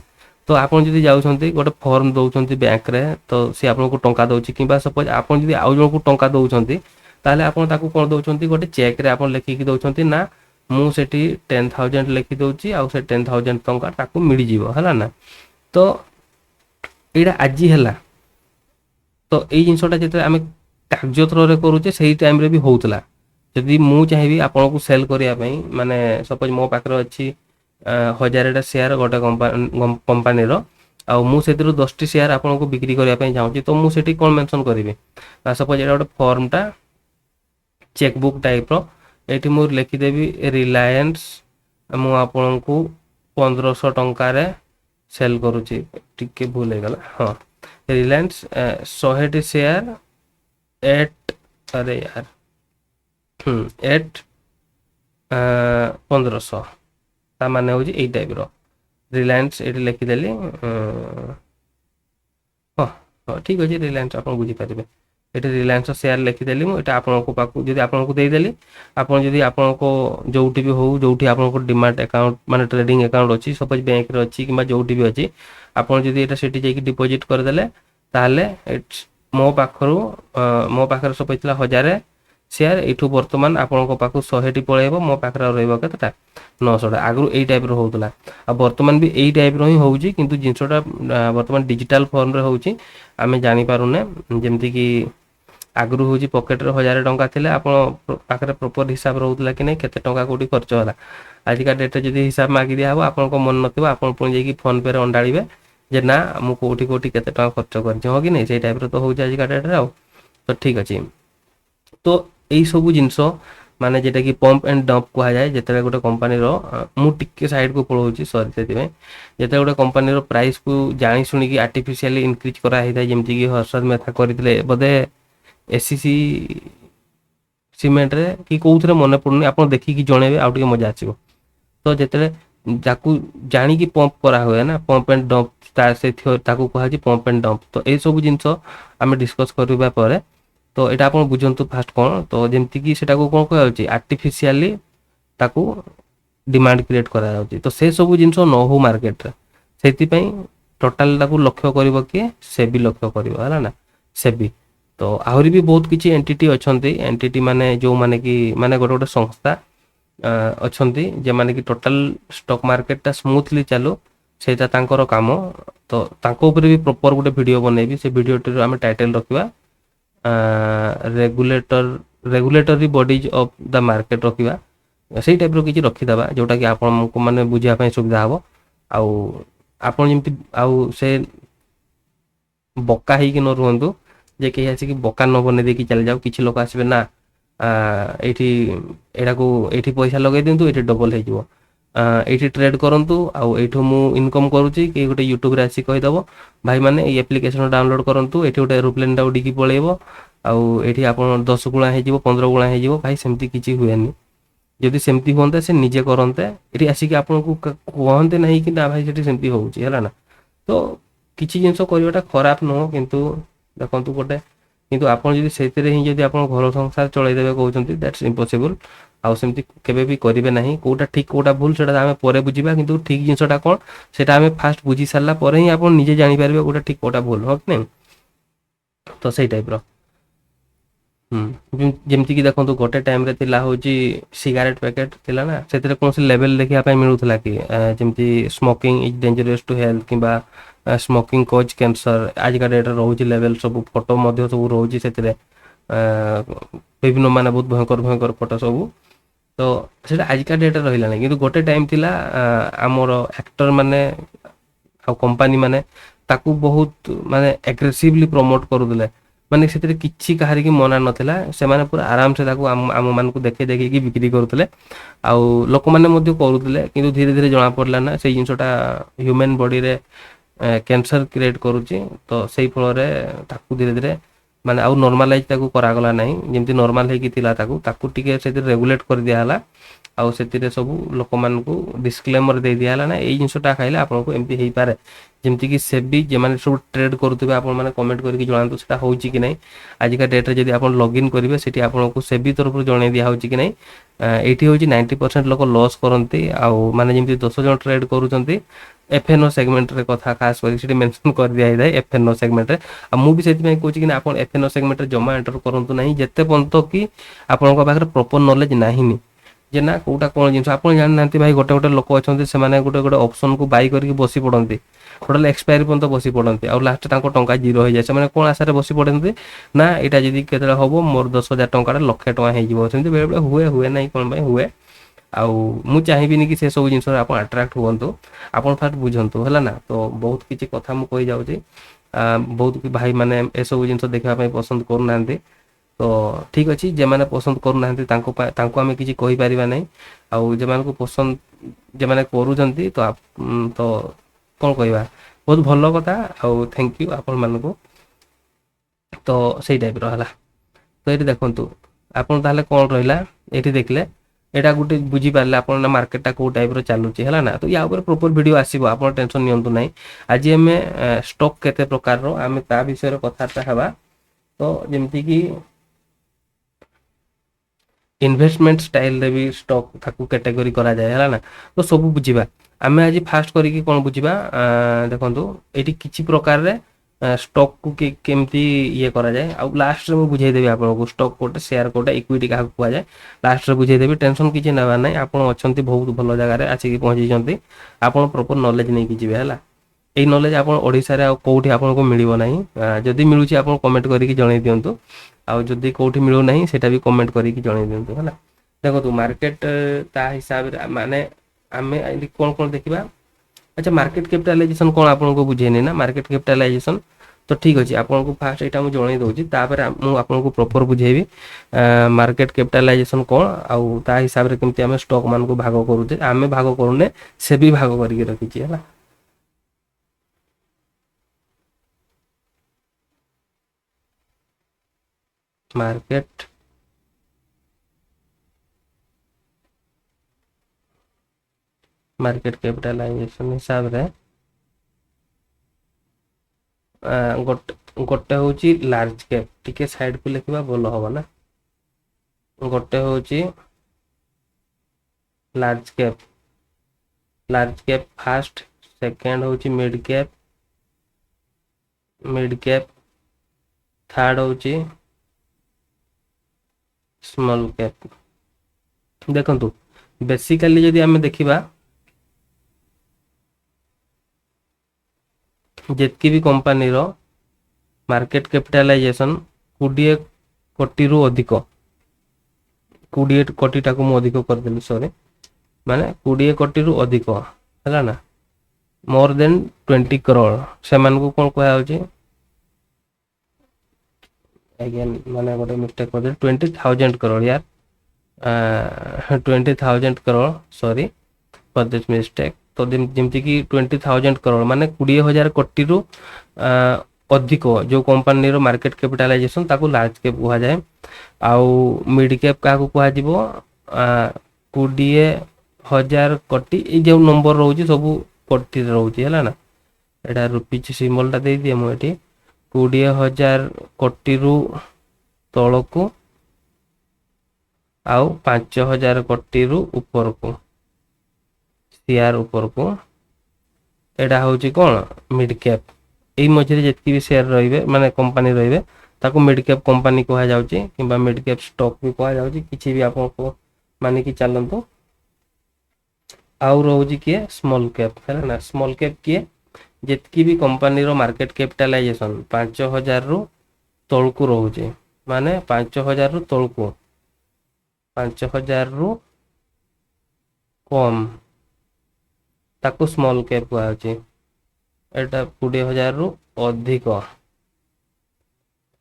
तो आपन जदि जाउछंती गोटे फॉर्म दउछंती बैंक रे तो से आपन को टंका दउछि किबा सपोज आपन जदि आउ जण को टंका दउछंती ताले आपन ताको कोन दउछंती गोटे चेक रे आपन लेखि कि दउछंती ना मु सेठी 10,000 लिखि दउछि आउ से 10,000 टंका ताको मिली जीवो हला ना तो एडा आजी हला तो ए जिनसटा जेते आमे कागज थ्रो रे करूचे सही टाइम रे भी होउतला जदि मु चाहिबी आपन को सेल करिया पई माने सपोज मो पाखरे अछि 1000 शेयर गोटे कंपनी रो आ मु सेतिरो 10 टी शेयर आपन को बिक्री करिया पई चाहूची तो मु सेठी कोन मेंशन करिवे सपोज एडा गोटे फॉर्म टा चेकबुक टाइप रो एटी मु लिखि देबी रिलायंस मु आपन को 1500 टंका रे सेल करूची टिके भूल हे गला हां रिलायंस 100 टी शेयर एट अरे यार एट 1500 ता माने हो जी टाइप रो रिलायंस ये लिखिदेली हाँ ठीक अच्छे रिलायंस आप बुझीपारे ये रिलायंस शेयर लिखिदेली मुझे आपको पाक जब आपको देदेली आप जब आपको जो भी हो जो आपको डिमाट अकाउंट माने ट्रेडिंग अकाउंट अच्छी सपोज बैंक रे अच्छी कि जो भी अच्छी आपड़ जब ये से डिपोजिट करदे ताहले मो पाखर सपोज 1000 शेयर यू बर्तमान आपको पाक 100 पलैब मो पाखे रहा 900 आगु यही टाइप होता आ बर्तमान भी यही टाइप ही हूँ किंतु जिनसटा बर्तमान डिजिटल फॉर्म रे होची आमे जानी पारुने जेमती कि आगु हूँ पकेट रे 1000 टंका थिले आपन पाखरे प्रॉपर हिसाब रहउतला कि नै केते टंका कोठी खर्च होला आजिका डेट रे जदी हिसाब मागी दिया हबो आपन को मन नथिबो आपन पुणी जेकी फोन पे रे अंडाळीबे जे ना मु कोठी कोठी केते टंका खर्च करछि हो कि नै सेही टाइप रे तो होउछ आजिका डेट रे आ तो ठीक अछि तो यही सब जिनस माने जेटा कि पंप एंड डंप कहा जाए जिते गोटे कंपनी मु टिके साइड को पळौची सॉरी से जिते गोटे कंपनी रो प्राइस को जानी सुनी कि आर्टिफिशियली इंक्रीज करा हिता जेमति कि हर्षद मेथा करथिले बोधे एससीसी सीमेंट रे कि कोउथरे मने पड़ुनी आपन देखि कि जणेबे आ टिके मजा आछिबो तो जेते जाकू जानी कि पंप करा हुए ना पंप एंड डंप ता से ताकू कहा जी पंप एंड डंप तो ए सब जिनस आमे डिस्कस करबा परे तो यहाँ आप बुझंतु फास्ट कौन तो जमती कि सेटा को कौन कह आर्टिफिशियली ताकू डिमांड क्रिएट करा जाउची तो से सब जिनस न हो मार्केट रे सेति टोटाल ताकू लक्ष्य करिवो कि सेबी लक्ष्य करिवो हला ना सेबी तो आहुरी भी बहुत किछि एंटिटी अछंती एंटिटी माने जो माने कि माने गोटे गोटे संस्था अछंती जे माने कि टोटाल स्टॉक मार्केट ता स्मूथली चालू सेटा तांकर काम तो तांको ऊपर भी प्रॉपर गोटे वीडियो बनेबी से वीडियो टे हम टाइटल रखिबा regulatory bodies of the market रखा से टाइप किसी रखीदे जोटा कि आपको माने बुझापी सुविधा हम आमती से बका ही न रुहतु जे कहीं आसिक बका न बन दे चली जाओ किसी लोक आसबे ना ये पैसा लगे दिंतु ये डबल हो ଏଇଠି ଟ୍ରେଡ୍ କରନ୍ତୁ ଆଉ ଏଇଠୁ ମୁଁ ଇନକମ୍ କରୁଛି କି ଗୋଟେ ୟୁଟ୍ୟୁବରେ ଆସି କହିଦେବ ଭାଇମାନେ ଏଇ ଆପ୍ଲିକେସନ୍ ଡାଉନଲୋଡ୍ କରନ୍ତୁ, ଏଠି ଗୋଟେ ଏରୋପ୍ଲେନ୍ଟା ଉଡ଼ିକି ପଳେଇବ ଆଉ ଏଠି ଆପଣ 10 ଗୁଣା ହେଇଯିବ 15 ଗୁଣା ହେଇଯିବ। ଭାଇ ସେମିତି କିଛି ହୁଏନି। ଯଦି ସେମିତି ହୁଅନ୍ତା ସେ ନିଜେ କରନ୍ତେ, ଏଠି ଆସିକି ଆପଣଙ୍କୁ କୁହନ୍ତେ ନାହିଁ କି ନା ଭାଇ ସେଠି ସେମିତି ହେଉଛି ହେଲା ନା। ତ କିଛି ଜିନିଷ କରିବାଟା ଖରାପ ନୁହଁ, କିନ୍ତୁ ଦେଖନ୍ତୁ ଗୋଟେ କିନ୍ତୁ ଆପଣ ଯଦି ସେଇଥିରେ ହିଁ ଯଦି ଆପଣ ଘର ସଂସାର ଚଳେଇଦେବେ କହୁଛନ୍ତି ଦ୍ୟାଟ୍ସ ଇମ୍ପସିବୁଲ୍। ଆଉ ସେମିତି କେବେ ବି କରିବେ ନାହିଁ। କୋଉଟା ଠିକ୍ କୋଉଟା ଭୁଲ ସେଇଟା ଆମେ ପରେ ବୁଝିବା, କିନ୍ତୁ ଠିକ୍ ଜିନିଷଟା କ'ଣ ସେଇଟା ଆମେ ଫାଷ୍ଟ ବୁଝି ସାରିଲା ପରେ ହିଁ ଆପଣ ନିଜେ ଜାଣିପାରିବେ କୋଉଟା ଠିକ୍ କୋଉଟା ଭୁଲ, ହଁ କି ନାହିଁ? ତ ସେଇ ଟାଇପ୍ର ଯେମିତିକି ଦେଖନ୍ତୁ ଗୋଟେ ଟାଇମ୍ରେ ଥିଲା ହେଉଛି ସିଗାରେଟ୍ ପ୍ୟାକେଟ୍ ଥିଲା ନା, ସେଥିରେ କୌଣସି ଲେଭେଲ୍ ଦେଖିବା ପାଇଁ ମିଳୁଥିଲା କି ଯେମିତି smoking is dangerous to health କିମ୍ବା ସ୍ମୋକିଂ କଜ୍ କ୍ୟାନ୍ସର। ଆଜିକା ଡେଟ୍ରେ ରହୁଛି ଲେଭେଲ୍ ସବୁ, ଫଟୋ ମଧ୍ୟ ସବୁ ରହୁଛି ସେଥିରେ, ବିଭିନ୍ନ ମାନେ ବହୁତ ଭୟଙ୍କର ଭୟଙ୍କର ଫଟୋ ସବୁ। ତ ସେଇଟା ଆଜିକା ଡେଟ୍ରେ ରହିଲାନି, କିନ୍ତୁ ଗୋଟେ ଟାଇମ୍ ଥିଲା ଆମର ଆକ୍ଟର ମାନେ ଆଉ କମ୍ପାନୀ ମାନେ ତାକୁ ବହୁତ ମାନେ ଆଗ୍ରେସିଭଲି ପ୍ରମୋଟ କରୁଥିଲେ। ମାନେ ସେଥିରେ କିଛି କାହାରିକି ମନା ନଥିଲା, ସେମାନେ ପୁରା ଆରାମସେ ତାକୁ ଆମମାନଙ୍କୁ ଦେଖେଇ ଦେଖେଇକି ବିକ୍ରି କରୁଥିଲେ ଆଉ ଲୋକମାନେ ମଧ୍ୟ କରୁଥିଲେ। କିନ୍ତୁ ଧୀରେ ଧୀରେ ଜଣାପଡ଼ିଲା ନା ସେଇ ଜିନିଷଟା ହ୍ୟୁମାନ୍ ବଡ଼ିରେ କ୍ୟାନ୍ସର କ୍ରିଏଟ୍ କରୁଛି। ତ ସେଇ ଫଳରେ ତାକୁ ଧୀରେ ଧୀରେ ମାନେ ଆଉ ନର୍ମାଲାଇଜ୍ ତାକୁ କରାଗଲା ନାହିଁ, ଯେମିତି ନର୍ମାଲ ହେଇକି ଥିଲା ତାକୁ ଟିକେ ସେଥିରେ ରେଗୁଲେଟ୍ କରିଦିଆହେଲା। ଆଉ ସେଥିରେ ସବୁ ଲୋକମାନଙ୍କୁ ଡିସକ୍ଲେମର ଦେଇ ଦିଆହେଲା ନା ଏଇ ଜିନିଷଟା ଖାଇଲେ ଆପଣଙ୍କୁ ଏମିତି ହେଇପାରେ। ଯେମିତିକି ସେବି ଯେମାନେ ସବୁ ଟ୍ରେଡ୍ କରୁଥିବେ ଆପଣମାନେ କମେଣ୍ଟ କରିକି ଜଣାନ୍ତୁ ସେଟା ହେଉଛି କି ନାହିଁ। ଆଜିକା ଡେଟ୍ରେ ଯଦି ଆପଣ ଲଗ୍ଇନ୍ କରିବେ ସେଠି ଆପଣଙ୍କୁ ସେବି ତରଫରୁ ଜଣାଇ ଦିଆହେଉଛି କି ନାହିଁ। ଏଇଠି ହେଉଛି 90% ଲୋକ ଲସ୍ କରନ୍ତି, ଆଉ ମାନେ ଯେମିତି 10 ଜଣ ଟ୍ରେଡ୍ କରୁଛନ୍ତି FNO ସେଗମେଣ୍ଟରେ କଥା ଖାସ୍ କରି ସେଠି ମେନସନ୍ କରିଦିଆଯାଇଥାଏ FNO ସେଗମେଣ୍ଟରେ। ଆଉ ମୁଁ ବି ସେଥିପାଇଁ କହୁଛି କି ନା ଆପଣ FNO ସେଗମେଣ୍ଟରେ ଜମା ଏଣ୍ଟର କରନ୍ତୁ ନାହିଁ ଯେତେ ପର୍ଯ୍ୟନ୍ତ କି ଆପଣଙ୍କ ପାଖରେ ପ୍ରପର ନଲେଜ ନାହିଁ ଯେ ନା କୋଉଟା କ'ଣ ଜିନିଷ ଆପଣ ଜାଣିନାହାନ୍ତି। ଭାଇ ଗୋଟେ ଗୋଟେ ଲୋକ ଅଛନ୍ତି ସେମାନେ ଗୋଟେ ଗୋଟେ ଅପସନକୁ ବାଇ କରିକି ବସି ପଡ଼ନ୍ତି, ଟୋଟାଲ ଏକ୍ସପାୟାରି ପର୍ଯ୍ୟନ୍ତ ବସି ପଡ଼ନ୍ତି, ଆଉ ଲାଷ୍ଟ ତାଙ୍କ ଟଙ୍କା ଜିରୋ ହେଇଯାଏ। ସେମାନେ କ'ଣ ଆଶାରେ ବସି ପଡ଼ନ୍ତି ନା ଏଇଟା ଯଦି କେତେବେଳେ ହେବ ମୋର 10,000 ଟଙ୍କାଟା 1,00,000 ଟଙ୍କା ହେଇଯିବ। ସେମିତି ବେଳେବେଳେ ହୁଏ ନାହିଁ କ'ଣ ପାଇଁ ହୁଏ। ଆଉ ମୁଁ ଚାହିଁବିନି କି ସେସବୁ ଜିନିଷରେ ଆପଣ ଆଟ୍ରାକ୍ଟ ହୁଅନ୍ତୁ। ଆପଣ ଫାଷ୍ଟ ବୁଝନ୍ତୁ ହେଲା ନା। ତ ବହୁତ କିଛି କଥା ମୁଁ କହିଯାଉଛି, ବହୁତ ଭାଇମାନେ ଏସବୁ ଜିନିଷ ଦେଖିବା ପାଇଁ ପସନ୍ଦ କରୁନାହାନ୍ତି। ତ ଠିକ୍ ଅଛି, ଯେମାନେ ପସନ୍ଦ କରୁନାହାନ୍ତି ତାଙ୍କୁ ଆମେ କିଛି କହିପାରିବା ନାହିଁ। ଆଉ ଯେମାନଙ୍କୁ ପସନ୍ଦ ଯେମାନେ କରୁଛନ୍ତି ତ କ'ଣ କହିବା, ବହୁତ ଭଲ କଥା। ଆଉ ଥ୍ୟାଙ୍କ ୟୁ ଆପଣମାନଙ୍କୁ। ତ ସେଇ ଟାଇପ୍ର ହେଲା। ତ ଏଇଠି ଦେଖନ୍ତୁ ଆପଣ ତାହେଲେ କ'ଣ ରହିଲା ଏଇଠି ଦେଖିଲେ ଏଇଟା ଗୋଟେ ବୁଝିପାରିଲେ ଆପଣ ନା ମାର୍କେଟଟା କୋଉ ଟାଇପ୍ର ଚାଲୁଛି ହେଲା ନା। ତ ୟା ଉପରେ ପ୍ରପର ଭିଡ଼ିଓ ଆସିବ, ଆପଣ ଟେନସନ୍ ନିଅନ୍ତୁ ନାହିଁ। ଆଜି ଆମେ ଷ୍ଟକ୍ କେତେ ପ୍ରକାରର ଆମେ ତା ବିଷୟରେ କଥାବାର୍ତ୍ତା ହେବା। ତ ଯେମିତିକି ଇନଭେଷ୍ଟମେଣ୍ଟ ଷ୍ଟାଇଲରେ ବି ଷ୍ଟକ୍ ତାକୁ କ୍ୟାଟେଗୋରୀ କରାଯାଏ ହେଲା ନା। ତ ସବୁ ବୁଝିବା ଆମେ ଆଜି ଫାଷ୍ଟ କରିକି କ'ଣ ବୁଝିବା, ଦେଖନ୍ତୁ ଏଇଠି କିଛି ପ୍ରକାରରେ ଷ୍ଟକ୍କୁ କେମିତି ଇଏ କରାଯାଏ। ଆଉ ଲାଷ୍ଟରେ ମୁଁ ବୁଝେଇଦେବି ଆପଣଙ୍କୁ ଷ୍ଟକ୍ କୋଉଟା, ସେୟାର କୋଉଟା, ଇକ୍ୱିଟି କାହାକୁ କୁହାଯାଏ ଲାଷ୍ଟରେ ବୁଝେଇଦେବି। ଟେନସନ୍ କିଛି ନେବାର ନାହିଁ, ଆପଣ ଅଛନ୍ତି ବହୁତ ଭଲ ଜାଗାରେ ଆସିକି ପହଞ୍ଚିଛନ୍ତି। ଆପଣ ପ୍ରପର ନଲେଜ ନେଇକି ଯିବେ ହେଲା। ଏଇ ନଲେଜ ଆପଣ ଓଡ଼ିଶାରେ ଆଉ କେଉଁଠି ଆପଣଙ୍କୁ ମିଳିବ ନାହିଁ। ଯଦି ମିଳୁଛି ଆପଣ କମେଣ୍ଟ କରିକି ଜଣାଇ ଦିଅନ୍ତୁ, ଆଉ ଯଦି କେଉଁଠି ମିଳୁନାହିଁ ସେଇଟା ବି କମେଣ୍ଟ କରିକି ଜଣାଇ ଦିଅନ୍ତୁ ହେଲା। ଦେଖନ୍ତୁ ମାର୍କେଟ ତା ହିସାବରେ ମାନେ ଆମେ ଏଠି କ'ଣ କ'ଣ ଦେଖିବା। ଆଚ୍ଛା, ମାର୍କେଟ କ୍ୟାପିଟାଲାଇଜେସନ୍ କ'ଣ ଆପଣଙ୍କୁ ବୁଝେଇନି ନା। ମାର୍କେଟ କ୍ୟାପିଟାଲାଇଜେସନ୍ ତ ଠିକ୍ ଅଛି, ଆପଣଙ୍କୁ ଫାଷ୍ଟ ଏଇଟା ମୁଁ ଜଣାଇ ଦେଉଛି, ତାପରେ ମୁଁ ଆପଣଙ୍କୁ ପ୍ରପର ବୁଝେଇବି ମାର୍କେଟ କ୍ୟାପିଟାଲାଇଜେସନ୍ କ'ଣ, ଆଉ ତା ହିସାବରେ କେମିତି ଆମେ ଷ୍ଟକ୍ ମାନଙ୍କୁ ଭାଗ କରୁଛେ। ଆମେ ଭାଗ କରୁନେ, ସେ ବି ଭାଗ କରିକି ରଖିଛି ହେଲା। ମାର୍କେଟ କ୍ୟାପିଟାଲାଇଜେସନ୍ ହିସାବରେ ଗୋଟେ ହେଉଛି ଲାର୍ଜ କ୍ୟାପ୍, ଟିକେ ସାଇଡକୁ ଲେଖିବା ଭଲ ହବ ନା। ଗୋଟେ ହେଉଛି ଲାର୍ଜ କ୍ୟାପ୍ ଫାଷ୍ଟ, ସେକେଣ୍ଡ ହେଉଛି ମିଡ୍ କ୍ୟାପ୍, ଥାର୍ଡ ହେଉଛି ସ୍ମଲ୍ କ୍ୟାପ୍। ଦେଖନ୍ତୁ ବେସିକାଲି ଯଦି ଆମେ ଦେଖିବା ଯେତିକି ବି କମ୍ପାନୀର ମାର୍କେଟ କ୍ୟାପିଟାଲାଇଜେସନ୍ 20 କୋଟିରୁ ଅଧିକ, 20 କୋଟିଟାକୁ ମୁଁ ଅଧିକ କରିଦେଲି ସରି, ମାନେ 20 କୋଟିରୁ ଅଧିକ ହେଲା ନା, ମୋର୍ ଦେନ୍ 20 crore ସେମାନଙ୍କୁ କ'ଣ କୁହାଯାଉଛି, ଆଜ୍ଞା ମାନେ ଗୋଟେ ମିଷ୍ଟେକ୍ କରିଦେଲି, 20,000 crore ୟାର 20,000 crore sorry, for this mistake. तो जमती कि 20,000 करोड़ माने 20,000 कोटी रु अधिक जो कंपनी रो मार्केट कैपिटलाइजेशन ताको लार्ज कैप कहा जाए। आउ मिड कैप का कहा जिवो 20,000 कोटी ए जो नंबर रोची सब कोटी रोची है ना। एटा रुपीज सिंबल टा दे दिए मु एठी 20,000 कोटी रु तळको आउ 5,000 कोटी रु ऊपर को शेयर ऊपर को एटा होची कोन मिड कैप। एई मझरे जेतकी भी शेयर रहिबे माने कंपनी रहिबे ताको मिड कैप कंपनी कहा जाउची किबा मिड कैप स्टॉक भी कहा जाउची किछि भी आपन को माने कि चलंतो। आउ रहउची के स्मॉल कैप है ना। स्मॉल कैप के जेतकी भी कंपनी रो मार्केट कैपिटलाइजेशन 5,000 रु तळको रहउची माने 5,000 रु तळको 5,000 रु कम ताको स्मॉल कैप कहा एटा 20,000 रु अधिक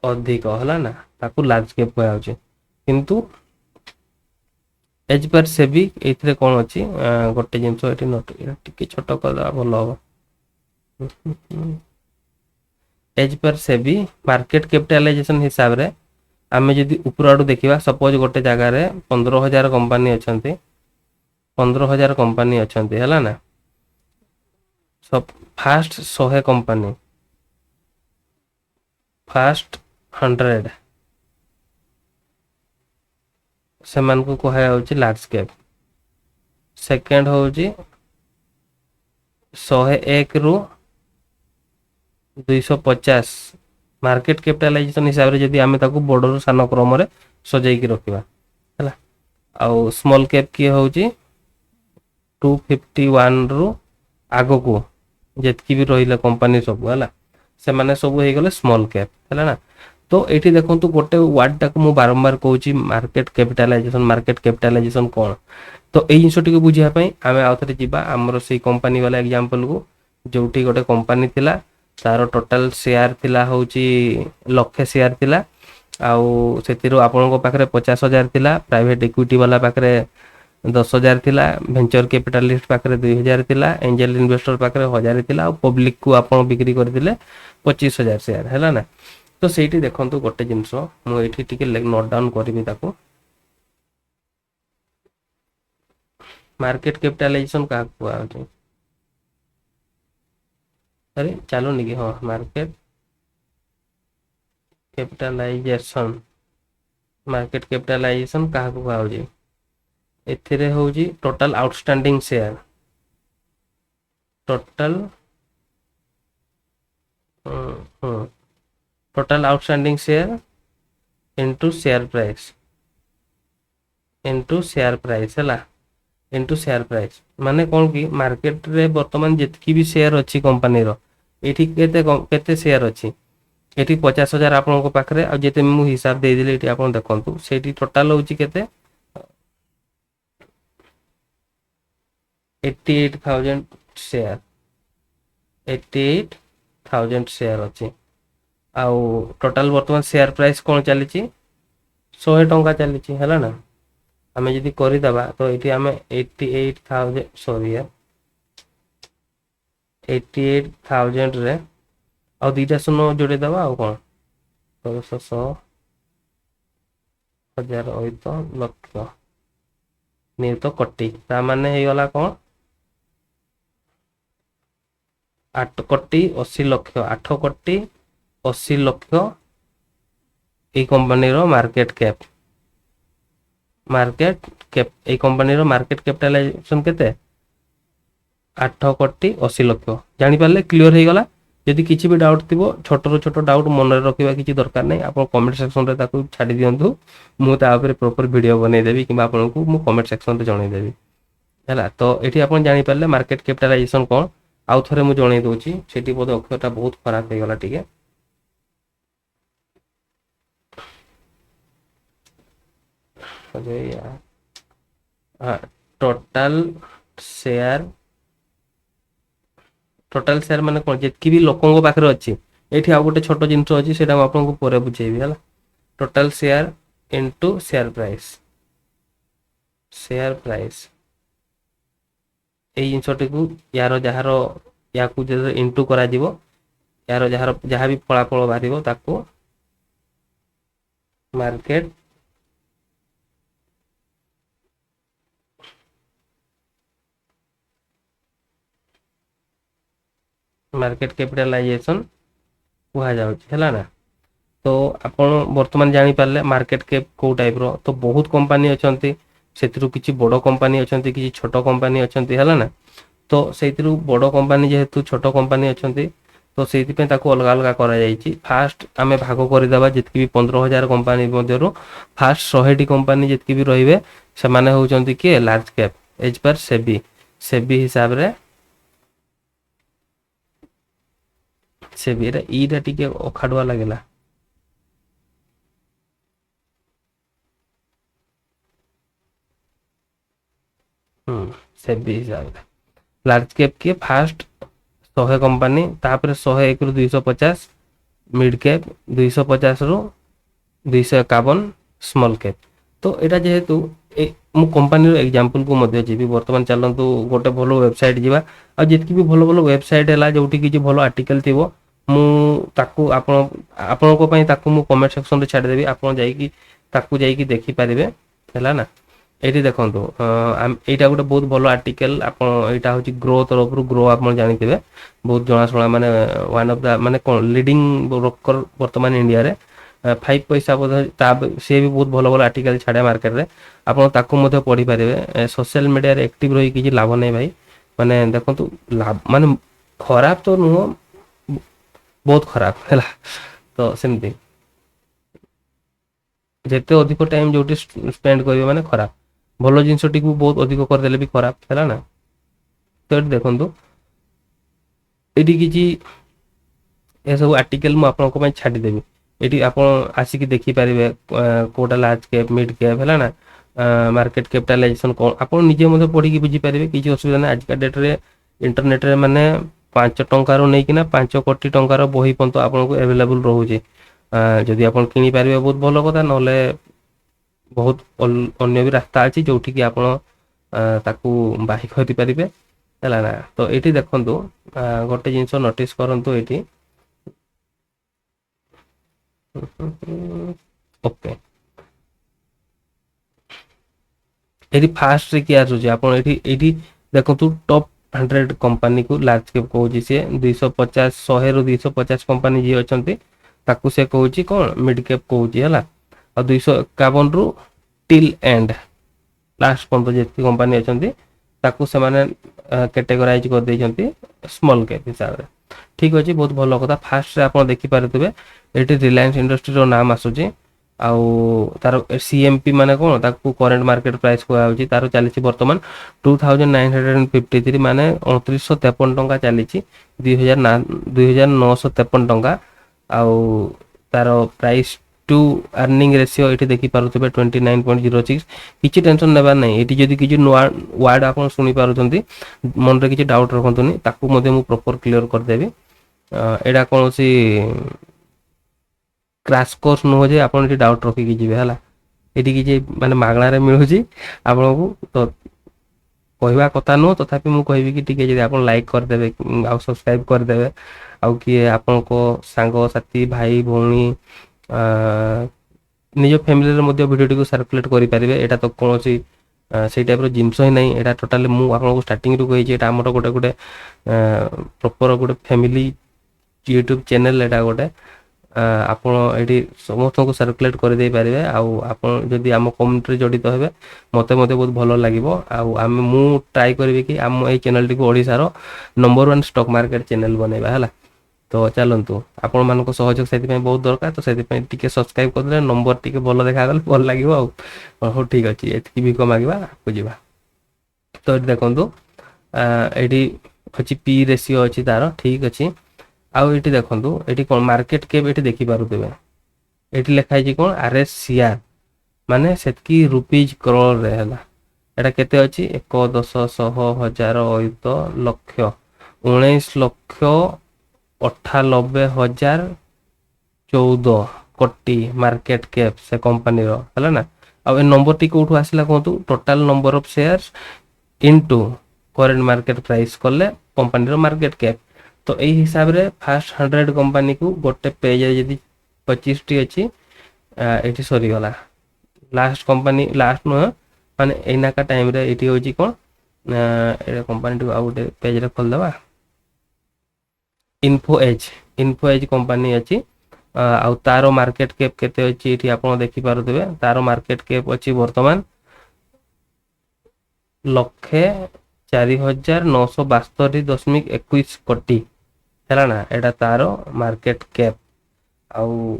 अधिक हला ना ताको लार्ज कैप कहा किंतु एज पर सेबी एथिरे कोन अछि गोटे जिंस एठी नोट टिके छोट कला भलो हो। As per SEBI market capitalisation हिसाब रे आमे जदि ऊपर आडू देखिबा सपोज गोटे जगह रे 15,000 कंपनी अछंती 15,000 कंपनी अछंती हला ना। सब फास्ट 100 कंपनी फास्ट 100 सेमान को कहा जाउची लार्ज कैप। सेकंड होउची 101 रु 250 मार्केट कैपिटलाइजेशन हिसाब रे जदि आमे ताको बड़ रु सान क्रम रे सजाई की रखिबा हला। आउ स्मॉल कैप की होउची 251 रु आगो को जेतकी भी रहिला कंपनी सब हला से माने सब हे गले स्मॉल कैप हला ना। तो एठी देखंतु गोटे वर्ड टाक मु बारंबार कहूची मार्केट कैपिटलाइजेशन कोन। तो एई जिंसटी को बुझिया पई आमे आउथरे जिबा हमरो सेही कंपनी वाला एग्जांपल को जोठी गोटे कंपनी थिला तारो टोटल शेयर थिला होची लक्ष शेयर थिला आउ सेतिरो आपन को पाखरे 50,000 थिला प्राइवेट इक्विटी वाला पाखरे 10,000 थिला वेंचर कैपिटलिस्ट पाखरे 2,000 थिला एंजल इन्वेस्टर पाखरे 1,000 थिला और पब्लिक को आपन बिक्री कर दिले 25,000 शेयर हैला ना। तो सेठी देखंतु गोटे जिंस मु एठी टिके नोट डाउन करबी ताको मार्केट कैपिटलाइजेशन का हुआ है। अरे चलो नहीं हाँ मार्केट कैपिटलाइजेशन क्या हुआ एथिरे होजी total outstanding share total outstanding share into share price है इनटू शेयर प्राइस माने कौन कि मार्केट रे वर्तमान जितकी भी शेयर अच्छी कंपनी रो एठी केते शेयर अच्छी एठी 50,000 आपन को पाखरे आ जेते मु हिसाब दे दिले एठी आपन देखंतु सेठी टोटल होची केते 88,000 शेयर 88,000 शेयर अच्छी आउ टोटल वर्तमान शेयर प्राइस कौन चली 100 टंका चली है ना। आमे जदि करि दबा तो एठी आमे 88,000 सॉरी यार 88,000 रे आ दीटा शून्य जोड़े दबा आ कोन 100,000 ओइ तो लक्ष नहीं तो कोटी ता माने हे गला कोन 8 कोटी 80 लक्ष 8 कोटी 80 लक्ष ए कंपनी रो मार्केट कैप ए कंपनी रो मार्केट कैपिटलाइजेशन केते 8 कोटी 80 लक्ष जानि पाले क्लियर हे गला। यदि किछि भी डाउट थिबो छोट रो छोट डाउट मन रे रखिबा किछि दरकार नै आपन कमेंट सेक्शन रे ताकू छाडी दियंतु मु ता ऊपर प्रॉपर वीडियो बनै देबी कि आपन को मु कमेंट सेक्शन रे जणै देबी हैला। तो एठी आपन जानि पाले मार्केट कैपिटलाइजेशन कोन आउ थरे मु जणै दोछि सेठी बोध अक्षरटा बहुत खराब हे गला ठीक है। हाँ टोटल शेयर माने कोन जेतकी भी लोकन को पाखरे अछि एठी आ गोटे छोट जिंस अछि सेटा आपन को परे बुझेबी हला। Total share into share price ଏଇ ଜିନିଷଟିକୁ ୟାକୁ ଯେତେବେଳେ ଇଣ୍ଟୁ କରାଯିବ, ଯାହା ବି ଫଳାଫଳ ବାହାରିବ ତାକୁ ମାର୍କେଟ କ୍ୟାପିଟାଲାଇଜେସନ କୁହାଯାଉଛି ହେଲା ନା। ତ ଆପଣ ବର୍ତ୍ତମାନ ଜାଣିପାରିଲେ ମାର୍କେଟ କ୍ୟାପ୍ କୋଉ ଟାଇପର। ତ ବହୁତ କମ୍ପାନୀ ଅଛନ୍ତି, ସେଥିରୁ କିଛି ବଡ଼ କମ୍ପାନୀ ଅଛନ୍ତି, କିଛି ଛୋଟ କମ୍ପାନୀ ଅଛନ୍ତି ହେଲା ନା। ତ ସେଇଥିରୁ ବଡ଼ କମ୍ପାନୀ ଯେହେତୁ ଛୋଟ କମ୍ପାନୀ ଅଛନ୍ତି, ତ ସେଇଥିପାଇଁ ତାକୁ ଅଲଗା ଅଲଗା କରାଯାଇଛି। ଫାଷ୍ଟ ଆମେ ଭାଗ କରିଦେବା ଯେତିକି ବି 15,000 କମ୍ପାନୀ ମଧ୍ୟରୁ ଫାଷ୍ଟ 100ଟି କମ୍ପାନୀ ଯେତିକି ବି ରହିବେ ସେମାନେ ହେଉଛନ୍ତି କିଏ ଲାର୍ଜ କ୍ୟାପ୍ ଏଜ୍ ପର୍ ସେବି ହିସାବରେ। ଏଟା ଇଟା ଟିକେ ଅଖାଡୁଆ ଲାଗିଲା। ସେବି ହିସାବରେ ଲାର୍ଜ କ୍ୟାପ୍ କିଏ ଫାଷ୍ଟ 100 କମ୍ପାନୀ, ତାପରେ 101 ରୁ 250 ମିଡ୍ କ୍ୟାପ୍, 250 ରୁ 251 ସ୍ମଲ୍ କ୍ୟାପ୍। ତ ଏଇଟା ଯେହେତୁ ମୁଁ କମ୍ପାନୀର ଏକ୍ଜାମ୍ପଲକୁ ମଧ୍ୟ ଯିବି। ବର୍ତ୍ତମାନ ଚାଲନ୍ତୁ ଗୋଟେ ଭଲ ୱେବସାଇଟ୍ ଯିବା, ଆଉ ଯେତିକି ବି ଭଲ ଭଲ ୱେବସାଇଟ୍ ହେଲା ଯୋଉଠି କିଛି ଭଲ ଆର୍ଟିକଲ ଥିବ, ମୁଁ ତାକୁ ଆପଣଙ୍କ ପାଇଁ ତାକୁ ମୁଁ କମେଣ୍ଟ ସେକ୍ସନରେ ଛାଡ଼ିଦେବି, ଆପଣ ଯାଇକି ଦେଖିପାରିବେ ହେଲା ନା। ଏଇଠି ଦେଖନ୍ତୁ, ଏଇଟା ଗୋଟେ ବହୁତ ଭଲ ଆର୍ଟିକେଲ। ଆପଣ ଏଇଟା ହଉଛି ଗ୍ରୋ ତରଫରୁ, ଗ୍ରୋ ଆପଣ ଜାଣିଥିବେ ବହୁତ ଜଣାଶୁଣା, ମାନେ ୱାନ୍ ଅଫ୍ ଦ ମାନେ କଣ ଲିଡିଂ ବ୍ରୋକର ବର୍ତ୍ତମାନ ଇଣ୍ଡିଆରେ। 5 ପଇସା ବୋଧେ ସିଏ ବି ବହୁତ ଭଲ ଭଲ ଆର୍ଟିକେଲ ଛାଡ଼େ ମାର୍କେଟରେ, ଆପଣ ତାକୁ ମଧ୍ୟ ପଢ଼ିପାରିବେ। ସୋସିଆଲ ମିଡ଼ିଆରେ ଆକ୍ଟିଭ ରହି କିଛି ଲାଭ ନାହିଁ ଭାଇ। ମାନେ ଦେଖନ୍ତୁ, ମାନେ ଖରାପ ତ ନୁହଁ, ବହୁତ ଖରାପ ହେଲା। ତ ସେମିତି ଯେତେ ଅଧିକ ଟାଇମ ଯୋଉଠି ସ୍ପେଣ୍ଡ କରିବେ ମାନେ ଖରାପ, ଭଲ ଜିନିଷଟିକୁ ବହୁତ ଅଧିକ କରିଦେଲେ ବି ଖରାପ ହେଲା ନା। ତ ଏଠି ଦେଖନ୍ତୁ, ଏଠି କିଛି ଏସବୁ ଆର୍ଟିକେଲ ମୁଁ ଆପଣଙ୍କ ପାଇଁ ଛାଡ଼ିଦେବି। ଏଠି ଆପଣ ଆସିକି ଦେଖିପାରିବେ କୋଉଟା ଲାର୍ଜ କ୍ୟାପ୍, ମିଡ୍ କ୍ୟାପ୍ ହେଲା ନା। ମାର୍କେଟ କ୍ୟାପିଟାଲାଇଜେସନ କଣ ଆପଣ ନିଜେ ମଧ୍ୟ ପଢିକି ବୁଝିପାରିବେ, କିଛି ଅସୁବିଧା ନାହିଁ। ଆଜିକା ଡେଟରେ ଇଣ୍ଟରନେଟରେ ମାନେ 5 ଟଙ୍କାରୁ ନେଇକିନା 5 କୋଟି ଟଙ୍କାର ବହି ପର୍ଯ୍ୟନ୍ତ ଆପଣଙ୍କୁ ଆଭେଲେବୁଲ ରହୁଛି। ଯଦି ଆପଣ କିଣିପାରିବେ ବହୁତ ଭଲ କଥା, ନହେଲେ ବହୁତ ଅନ୍ୟ ବି ରାସ୍ତା ଅଛି ଯୋଉଠିକି ଆପଣ ତାକୁ ବାହି କରିପାରିବେ ହେଲା ନା। ତ ଏଇଠି ଦେଖନ୍ତୁ, ଗୋଟେ ଜିନିଷ ନୋଟିସ୍ କରନ୍ତୁ ଏଇଠି। ଓକେ, ଏଠି ଫାଷ୍ଟରେ କିଏ ଆସୁଛି, ଆପଣ ଏଇଠି ଦେଖନ୍ତୁ ଟପ୍ 100 କମ୍ପାନୀକୁ ଲାର୍ଜ କ୍ୟାପ୍ କହୁଛି ସିଏ। 250 100 ରୁ 250 କମ୍ପାନୀ ଯିଏ ଅଛନ୍ତି ତାକୁ ସେ କହୁଛି କଣ ମିଡ୍ କ୍ୟାପ୍ କହୁଛି ହେଲା। ଆଉ 251 ରୁ ଟିଲ୍ ଏଣ୍ଡ ଲାଷ୍ଟ ପର୍ଯ୍ୟନ୍ତ ଯେତିକି କମ୍ପାନୀ ଅଛନ୍ତି ତାକୁ ସେମାନେ କ୍ୟାଟେଗୋରାଇଜ କରିଦେଇଛନ୍ତି ସ୍ମଲ୍ କ୍ୟାପ୍ ହିସାବରେ। ଠିକ୍ ଅଛି, ବହୁତ ଭଲ କଥା। ଫାଷ୍ଟରେ ଆପଣ ଦେଖିପାରୁଥିବେ ଏଠି ରିଲାଏନ୍ସ ଇଣ୍ଡଷ୍ଟ୍ରିର ନାମ ଆସୁଛି। ଆଉ ତାର CMP ମାନେ କଣ, ତାକୁ କରେଣ୍ଟ ମାର୍କେଟ ପ୍ରାଇସ୍ କୁହାଯାଉଛି। ତାର ଚାଲିଛି ବର୍ତ୍ତମାନ 2953, ମାନେ 2953 ଟଙ୍କା ଚାଲିଛି। 2953 ଟଙ୍କା। ଆଉ ତାର ପ୍ରାଇସ୍ ଟୁ ଆର୍ନିଂ ରେସିଓ ଏଠି ଦେଖିପାରୁଥିବେ 29.06। କିଛି ଟେନସନ ନେବାର ନାହିଁ। ଏଠି ଯଦି କିଛି ନୂଆ ୱାର୍ଡ ଆପଣ ଶୁଣି ପାରୁଛନ୍ତି, ମନରେ କିଛି ଡାଉଟ୍ ରଖନ୍ତୁନି, ତାକୁ ମଧ୍ୟ ମୁଁ ପ୍ରପର କ୍ଲିୟର କରିଦେବି। ଏଇଟା କୌଣସି କ୍ରାସ୍ କୋର୍ସ ନୁହଁ ଯେ ଆପଣ ଏଠି ଡାଉଟ୍ ରଖିକି ଯିବେ ହେଲା। ଏଠି କିଛି ମାନେ ମାଗଣାରେ ମିଳୁଛି ଆପଣଙ୍କୁ, ତ କହିବା କଥା ନୁହଁ, ତଥାପି ମୁଁ କହିବି କି ଟିକେ ଯଦି ଆପଣ ଲାଇକ୍ କରିଦେବେ ଆଉ ସବସ୍କ୍ରାଇବ କରିଦେବେ, ଆଉ କିଏ ଆପଣଙ୍କ ସାଙ୍ଗସାଥି ଭାଇ ଭଉଣୀ ନିଜ ଫ୍ୟାମିଲିରେ ମଧ୍ୟ ଭିଡ଼ିଓଟିକୁ ସାର୍କୁଲେଟ୍ କରିପାରିବେ। ଏଇଟା ତ କୌଣସି ସେଇ ଟାଇପ୍ର ଜିନିଷ ହିଁ ନାହିଁ। ଏଇଟା ଟୋଟାଲି ମୁଁ ଆପଣଙ୍କୁ ଷ୍ଟାର୍ଟିଂରୁ କହିଛି, ଏଇଟା ଆମର ଗୋଟେ ପ୍ରପର ଗୋଟେ ଫ୍ୟାମିଲି ୟୁଟ୍ୟୁବ୍ ଚ୍ୟାନେଲ୍। ଏଇଟା ଗୋଟେ ଆପଣ ଏଇଠି ସମସ୍ତଙ୍କୁ ସାର୍କୁଲେଟ୍ କରିଦେଇ ପାରିବେ। ଆଉ ଆପଣ ଯଦି ଆମ କମ୍ୟୁନିଟିରେ ଜଡ଼ିତ ହେବେ, ମୋତେ ମଧ୍ୟ ବହୁତ ଭଲ ଲାଗିବ। ଆଉ ମୁଁ ଟ୍ରାଏ କରିବି କି ଆମ ଏଇ ଚ୍ୟାନେଲଟିକୁ ଓଡ଼ିଶାର ନମ୍ବର 1 ଷ୍ଟକ୍ ମାର୍କେଟ ଚ୍ୟାନେଲ ବନେଇବା ହେଲା। ତ ଚାଲନ୍ତୁ, ଆପଣମାନଙ୍କ ସହଯୋଗ ସେଥିପାଇଁ ବହୁତ ଦରକାର। ତ ସେଥିପାଇଁ ଟିକେ ସବସ୍କ୍ରାଇବ କରିଦେଲେ ନମ୍ବର ଟିକେ ଭଲ ଦେଖାଗଲେ ଭଲ ଲାଗିବ। ଆଉ ହଉ ଠିକ୍ ଅଛି, ଏତିକି ଭିକ ମାଗିବା, ଆଗକୁ ଯିବା। ତ ଏଠି ଦେଖନ୍ତୁ, ଏଇଠି ଅଛି ପି ରେସିଓ ଅଛି ତାର, ଠିକ୍ ଅଛି। ଆଉ ଏଇଠି ଦେଖନ୍ତୁ, ଏଠି କଣ ମାର୍କେଟ କ୍ୟାପ୍ ଏଠି ଦେଖିପାରୁଥିବେ। ଏଠି ଲେଖା ହେଇଛି କଣ RSCR, ମାନେ ସେତିକି ରୁପିଜ କ୍ରୋରରେ ହେଲା। ଏଟା କେତେ ଅଛି 1 10 100 1000 ଅୟୁତ ଲକ୍ଷ 19,98,014 କୋଟି ମାର୍କେଟ କ୍ୟାପ୍ ସେ କମ୍ପାନୀର ହେଲା ନା। ଆଉ ଏ ନମ୍ବରଟି କୋଉଠୁ ଆସିଲା କୁହନ୍ତୁ, total number of shares into current market price कले कंपनी रो मार्केट कैप। तो यही हिसाब रे फास्ट 100 कंपनी को गोटे पेज यदि 25 टी अच्छी ये सरी गला लास्ट कंपनी लास्ट नुह माने एनाका टाइम रे ये होची कोन ए कंपनी टू आउट पेज रे खोल दबा इन्फो एज कंपनी अच्छी आउ तारो मार्केट कैप केते अछि एठी आपण देखि पारुथबे तारो मार्केट कैप अछि वर्तमान 1,04,972.21 कोटी हैला ना एटा तारो मार्केट कैप आउ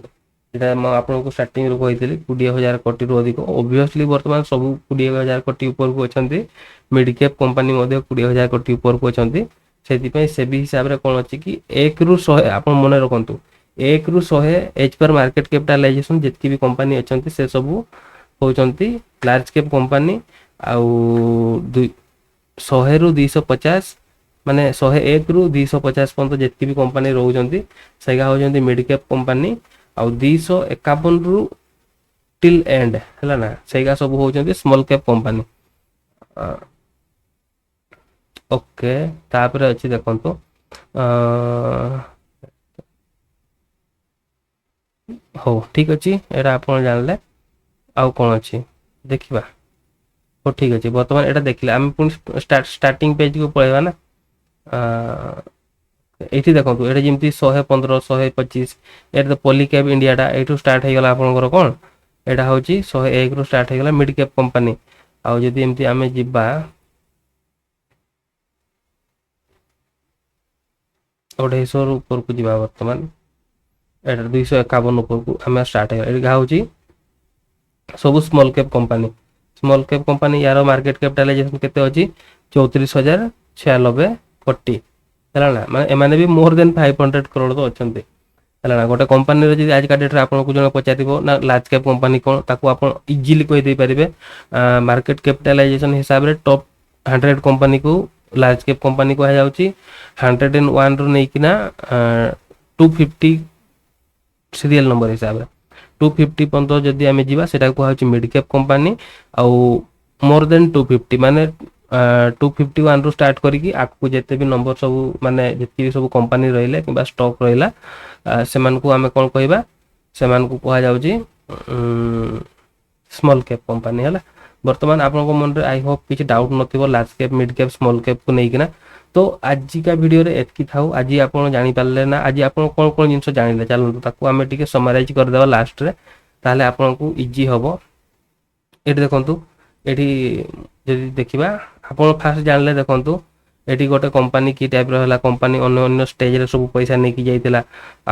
एटा म आपन को स्टार्टिंग रो कहितली 20,000 कोटी रो अधिक ऑब्वियसली वर्तमान सब 20,000 कोटी ऊपर को अछंती मिड कैप कंपनी मध्ये 20,000 कोटी ऊपर को अछंती सेति पय सेबी हिसाब रे कोन अछि कि 1 रु 100 आपन मने रखंतु 1 रु 100 एज पर मार्केट कैपिटलाइजेशन जितकी भी कंपनी अछंती से सब होचंती लार्ज कैप कंपनी आउ 100 रु 250 माने 101 रु 250 पर्यंत जितकी भी कंपनी रहउचंती सेगा होचंती मिड कैप कंपनी आउ 251 रु टिल एंड हैला ना सेगा सब होचंती स्मॉल कैप कंपनी ओके तापर अछि देखंतो हो ठीक अछि एटा आपण जानले आउ कोन अछि देखिबा हो ठीक अछि वर्तमान एटा देखिले हम पुन स्टार्टिंग पेज को पळेबा ना एठी देखंतु एटा जेमती 115 125 एटा द पॉलीकैप इंडिया टा एठू स्टार्ट हे गेला आपनकर कोन एटा होची 101 रु स्टार्ट हे गेला मिड कैप कंपनी आउ जदी एमती हमें जिबा 250 रु ऊपर को जिबा वर्तमान एटा 251 ऊपर को हमें स्टार्ट हे एटा होची सब स्मॉल कैप कंपनी यार मार्केट कैपिटलाइजेशन केते अछि 34,096 कोटी हैला ना माने एमाने भी मोर देन 500 करोड़ तो अछंती हैला ना गोटे कंपनी रे जदी आज का डेट रे आपन को जने पचारिबो ना लार्ज कैप कंपनी कोन ताको आपन इजीली कहि दे परिबे मार्केट कैपिटलाइजेशन हिसाब रे टॉप 100 कंपनी को लार्ज कैप कंपनी को जाउची 101 रो नै किना 250 सीरियल नंबर हिसाब रे 250 पर्यंत जदि आमे जीवा सेटा को हाउची मिड कैप कंपनी आउ मोर देन 250 माने 251 रु स्टार्ट करिकी आपको जेते भी नंबर सब माने जेति भी सब कंपनी रहिला किबा स्टॉक रहिला सेमान को आमे कोन कहबा सेमान को कहा जाउची स्मॉल कैप कंपनी हला वर्तमान आपन को मन रे आई होप किछ डाउट नथिबो large cap mid cap small cap को नै किना तो आज का वीडियो रे एतकी थाउ आज आपन जानि पाले ना आज आपन कोन कोन जिंस जानिले चलन ताको आमे टिके समराइज कर देबा लास्ट रे ताले आपन को इजी होबो एठी देखंतु एठी जदी देखिबा आपन फास्ट जानले देखंतु एठी गोटे कंपनी की टाइप रो हला कंपनी अन्य अन्य स्टेज रे सब पैसा नै की जाइतिला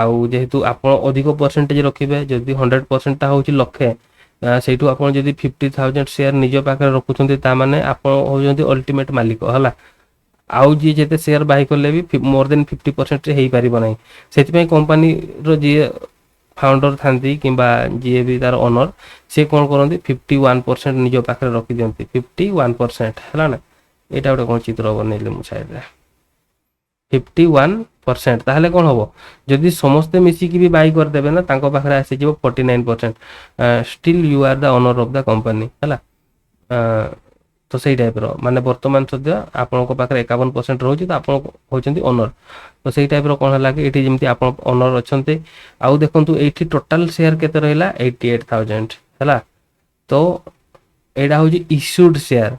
आउ जेहेतु आपन अधिक परसेंटेज रखिबे जदी 100% ता होची लखे सेठू आपन जदी 50,000 शेयर निजो पाखे रखुचंती ता माने आपन होजंती अल्टीमेट मालिक हला आउ जी जेते शेयर बाय करले भी मोर देन 50% रे हेई परिबो नै सेति पय कंपनी रो जी फाउंडर थांती किबा जी भी तार ओनर से कोन करंती 51% निजो पाखे रखि दियंती 51% हला ना एटा ओटे कोन चित्र बनेले मु साइड रे 51% ताहले कोन होबो जदी समस्त मिसी की भी बाय कर देबे ना तांको पाखरे आसी जीवो 49% still you are the owner of the company हला तो सही टाइप रो माने वर्तमान सद्य आपन को पाखरे 51% रहउची तो आपन होचंती ओनर तो सही टाइप रो कोन हला कि एठी जेमती आपन ओनर अछंती आउ देखंतु एठी टोटल शेयर केते रहला 88,000 हला तो एडा होची इश्यूड शेयर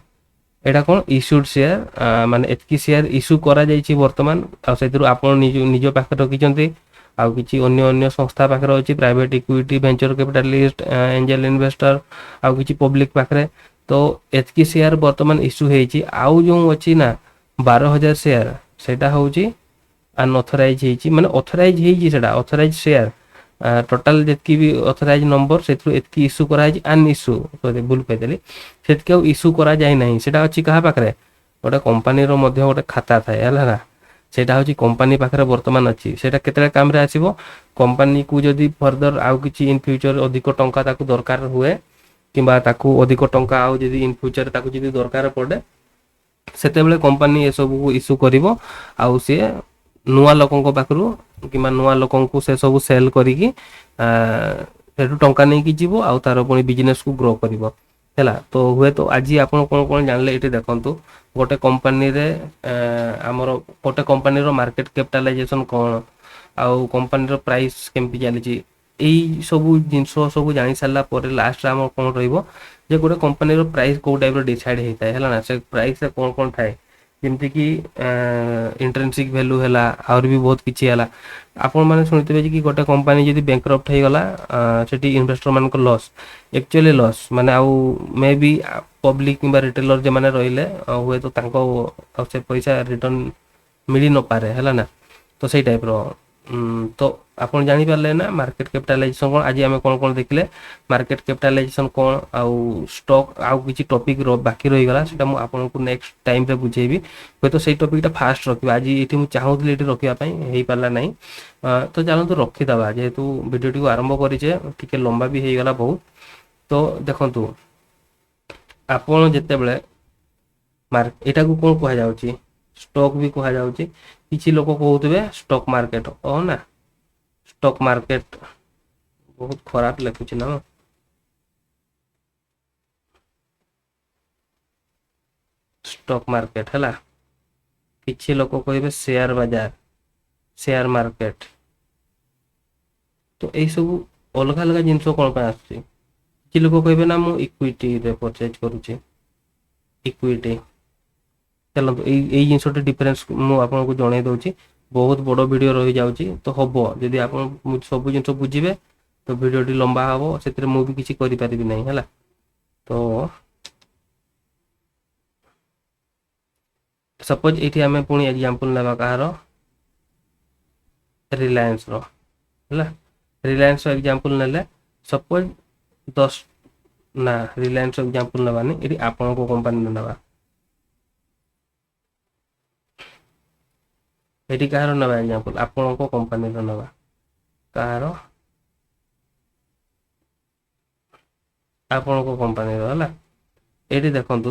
एडा कोन इश्यूड शेयर माने एतकी शेयर इश्यू करा जाईची वर्तमान आ सेतिरु आपन निजो पाखरे रखिचंती आउ किछि अन्य अन्य संस्था पाखरे अछि private equity venture capitalist angel investor आउ किछि पब्लिक पाखरे तो एतकी शेयर वर्तमान इश्यू हेची आउ जो अछि ना 12,000 शेयर सेटा होची अनऑथराइज हेची माने ऑथराइज हेची सेटा ऑथराइज शेयर टोटल जेतकी भी ऑथराइज नंबर सेथु एतकी इश्यू करा हेची अन इश्यू सॉरी भूल कहदेली सेतके इश्यू करा जाय नाही सेटा अछि कहा पाखरे ओटा कंपनी रो मध्ये ओटा खाता थाए हला ना सेटा होची कंपनी पाखरे वर्तमान अछि सेटा केतरे काम रे आसीबो कंपनी को जदी फर्दर आउ किछि इन फ्यूचर अधिक टंका ताकू दरकार हुए किबा ताकू अधिक टंका आउ जदी इन फ्यूचर ताकू जदी दरकार पड़े सेते बेले कंपनी ए सब को इश्यू करिवो आउ से नुवा लोकन को पाखरु किबा नुवा लोकन को से सब सेल करिकी सेटु टंका नै की जीवो आउ तार पुनी बिजनेस को ग्रो करिवो ହେଲା। ତ ହୁଏ ତ ଆଜି ଆପଣ କ'ଣ ଜାଣିଲେ ଏଠି ଦେଖନ୍ତୁ, ଗୋଟେ କମ୍ପାନୀରେ ଆମର ଗୋଟେ କମ୍ପାନୀର ମାର୍କେଟ କ୍ୟାପିଟାଲାଇଜେସନ କ'ଣ, ଆଉ କମ୍ପାନୀର ପ୍ରାଇସ୍ କେମିତି ଚାଲିଛି, ଏଇ ସବୁ ଜିନିଷ ସବୁ ଜାଣି ସାରିଲା ପରେ ଲାଷ୍ଟରେ ଆମର କ'ଣ ରହିବ, ଯେ ଗୋଟେ କମ୍ପାନୀର ପ୍ରାଇସ୍ କୋଉ ଟାଇପ୍ର ଡିସାଇଡ୍ ହେଇଥାଏ ହେଲା ନା। ସେ ପ୍ରାଇସ୍ରେ କ'ଣ ଥାଏ, ଯେମିତିକି ଇଣ୍ଟ୍ରିନ୍ସିକ୍ ଭ୍ୟାଲୁ ହେଲା, ଆହୁରି ବି ବହୁତ କିଛି ହେଲା। ଆପଣମାନେ ଶୁଣିଥିବେ ଯେ କି ଗୋଟେ କମ୍ପାନୀ ଯଦି ବ୍ୟାଙ୍କରପ୍ଟ ହେଇଗଲା, ସେଠି ଇନଭେଷ୍ଟର ମାନଙ୍କ ଲସ୍, ଆକ୍ଚୁଆଲି ଲସ୍ ମାନେ ଆଉ ମେ ବି ପବ୍ଲିକ କିମ୍ବା ରିଟେଲର ଯେମାନେ ରହିଲେ ହୁଏତ ତାଙ୍କ ସେ ପଇସା ରିଟର୍ନ ମିଳି ନପାରେ ହେଲା ନା। ତ ସେଇ ଟାଇପ୍ର ତ ଆପଣ ଜାଣିପାରିଲେ ନା ମାର୍କେଟ କ୍ୟାପିଟାଲାଇଜେସନ କ'ଣ। ଆଜି ଆମେ କ'ଣ ଦେଖିଲେ, ମାର୍କେଟ କ୍ୟାପିଟାଲାଇଜେସନ କ'ଣ, ଆଉ ଷ୍ଟକ୍, ଆଉ କିଛି ଟପିକ୍ ବାକି ରହିଗଲା, ସେଟା ମୁଁ ଆପଣଙ୍କୁ ନେକ୍ସଟ ଟାଇମ୍ରେ ବୁଝେଇବି। ହୁଏତ ସେଇ ଟପିକ୍ଟା ଫାଷ୍ଟ ରଖିବା, ଆଜି ଏଠି ମୁଁ ଚାହୁଁଥିଲି ଏଠି ରଖିବା ପାଇଁ, ହେଇପାରିଲା ନାହିଁ। ତ ଚାଲନ୍ତୁ ରଖିଦେବା, ଯେହେତୁ ଭିଡ଼ିଓଟିକୁ ଆରମ୍ଭ କରିଛେ, ଟିକେ ଲମ୍ବା ବି ହେଇଗଲା ବହୁତ। ତ ଦେଖନ୍ତୁ, ଆପଣ ଯେତେବେଳେ ଏଟାକୁ କ'ଣ କୁହାଯାଉଛି, ଷ୍ଟକ୍ ବି କୁହାଯାଉଛି। କିଛି ଲୋକ କହୁଥିବେ ଷ୍ଟକ୍ ମାର୍କେଟ, ନା ଷ୍ଟକ୍ ମାର୍କେଟ ବହୁତ ଖରାପ ଲେଖୁଛି ନା, ଷ୍ଟକ୍ ମାର୍କେଟ ହେଲା। କିଛି ଲୋକ କହିବେ ସେୟାର ବଜାର, ସେୟାର ମାର୍କେଟ। ତ ଏଇସବୁ ଅଲଗା ଅଲଗା ଜିନିଷ କ'ଣ ପାଇଁ ଆସୁଛି। କିଛି ଲୋକ କହିବେ ନା ମୁଁ ଇକ୍ୱିଟିରେ ପରଚେଜ କରୁଛି, ଇକ୍ୱିଟି। ଚାଲନ୍ତୁ ଏଇ ଜିନିଷଟି ଡିଫରେନ୍ସ ମୁଁ ଆପଣଙ୍କୁ ଜଣେଇ ଦେଉଛି। ବହୁତ ବଡ଼ ଭିଡ଼ିଓ ରହିଯାଉଛି, ତ ହବ ଯଦି ଆପଣ ସବୁ ଜିନିଷ ବୁଝିବେ ତ ଭିଡ଼ିଓଟି ଲମ୍ବା ହେବ, ସେଥିରେ ମୁଁ ବି କିଛି କରିପାରିବି ନାହିଁ ହେଲା। ତ ସପୋଜ ଏଇଠି ଆମେ ପୁଣି ଏକ୍ଜାମ୍ପଲ ନେବା କାହାର, ରିଲାଏନ୍ସର ହେଲା। ରିଲାଏନ୍ସର ଏକ୍ଜାମ୍ପଲ ନେଲେ ସପୋଜ 10 ନା ରିଲାଏନ୍ସର ଏକ୍ଜାମ୍ପଲ ନେବାନି, ଏଠି ଆପଣଙ୍କ କମ୍ପାନୀରେ ନେବା। ଏଠି କାହାର ନେବା ଏକ୍ଜାମ୍ପଲ, ଆପଣଙ୍କ କମ୍ପାନୀର ନେବା। କାହାର, ଆପଣଙ୍କ କମ୍ପାନୀର ହେଲା। ଏଠି ଦେଖନ୍ତୁ,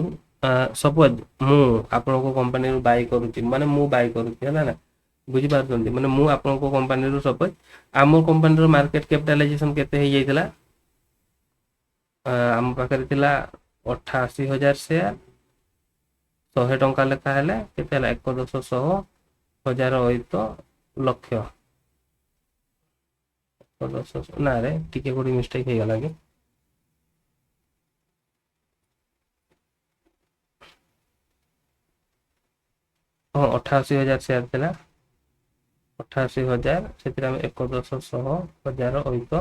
ସପୋଜ ମୁଁ ଆପଣଙ୍କ କମ୍ପାନୀରୁ ବାଇ କରୁଛି, ମାନେ ମୁଁ ବାଇ କରୁଛି ହେଲା ନା, ବୁଝିପାରୁଛନ୍ତି। ମାନେ ମୁଁ ଆପଣଙ୍କ କମ୍ପାନୀରୁ ସପୋଜ ଆମ କମ୍ପାନୀର ମାର୍କେଟ କ୍ୟାପିଟାଲାଇଜେସନ କେତେ ହେଇଯାଇଥିଲା, ଆମ ପାଖରେ ଥିଲା 88,000 ସେୟାର, 100 ଟଙ୍କା ଲେଖା ହେଲେ କେତେ ହେଲା, 1,10,100 1000 ଅୟୁତ ଲକ୍ଷ। 1,10,000 ନା ରେ ଟିକେ ଗୋଟେ ମିଷ୍ଟେକ୍ ହେଇଗଲା କି, ହଁ 88,000 ସେୟାର ଥିଲା, 88,000 ସେଥିରେ ଆମେ 1,10,100 1000 ଅୟୁତ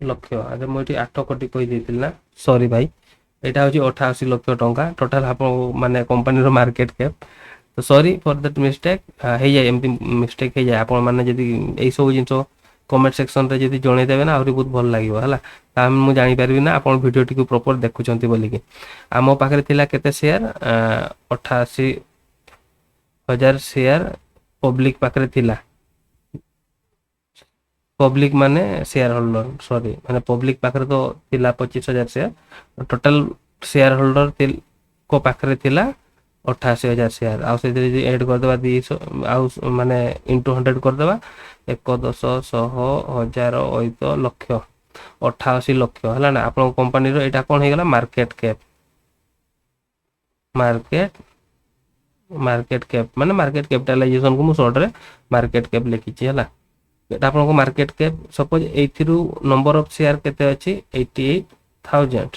ଲକ୍ଷ। ଆରେ ମୁଁ ଏଠି 8 କୋଟି କହିଦେଇଥିଲି ନା, ସରି ଭାଇ। ଏଇଟା ହେଉଛି 88 ଲକ୍ଷ ଟଙ୍କା ଟୋଟାଲ ଆପଣ ମାନେ କମ୍ପାନୀର ମାର୍କେଟ କ୍ୟାପ୍। ତ ସରି ଫର୍ ଦ୍ୟାଟ୍ ମିଷ୍ଟେକ୍, ହେଇଯାଏ ଏମିତି ମିଷ୍ଟେକ୍ ହେଇଯାଏ। ଆପଣମାନେ ଯଦି ଏଇସବୁ ଜିନିଷ କମେଣ୍ଟ ସେକ୍ସନରେ ଯଦି ଜଣେଇଦେବେ ନା, ଆହୁରି ବହୁତ ଭଲ ଲାଗିବ ହେଲା। ତାହେଲେ ମୁଁ ଜାଣିପାରିବି ନା ଆପଣ ଭିଡ଼ିଓଟିକୁ ପ୍ରପର ଦେଖୁଛନ୍ତି ବୋଲିକି। ଆମ ପାଖରେ ଥିଲା କେତେ ସେୟାର, 88,000 ସେୟାର ପବ୍ଲିକ ପାଖରେ ଥିଲା। ପବ୍ଲିକ ମାନେ ସେୟାର ହୋଲ୍ଡର, ସରି ମାନେ ପବ୍ଲିକ ପାଖରେ ତ ଥିଲା 25,000 ସେୟାର, ଟୋଟାଲ ସେୟାର ହୋଲ୍ଡର ଙ୍କ ପାଖରେ ଥିଲା 88,000 ସେୟାର। ଆଉ ସେଥିରେ ଯଦି ଏଡ୍ କରିଦେବା 200, ଆଉ ମାନେ ଇଣ୍ଟୁ 100 କରିଦେବା, 1,10,100 1000 ଅୟୁତ ଲକ୍ଷ, 88 ଲକ୍ଷ ହେଲା ନା। ଆପଣଙ୍କ କମ୍ପାନୀର ଏଇଟା କ'ଣ ହେଇଗଲା, ମାର୍କେଟ କ୍ୟାପ୍। ମାର୍କେଟ କ୍ୟାପ୍ ମାନେ ମାର୍କେଟ କ୍ୟାପିଟାଲାଇଜେସନକୁ ମୁଁ ସର୍ଟରେ ମାର୍କେଟ କ୍ୟାପ୍ ଲେଖିଛି ହେଲା। এটা ଆପଣଙ୍କ ମାର୍କେଟ କ୍ୟାପ୍। ସପୋଜ ଏଇଥିରୁ ନମ୍ବର ଅଫ୍ ସେୟାର କେତେ ଅଛି, 88,000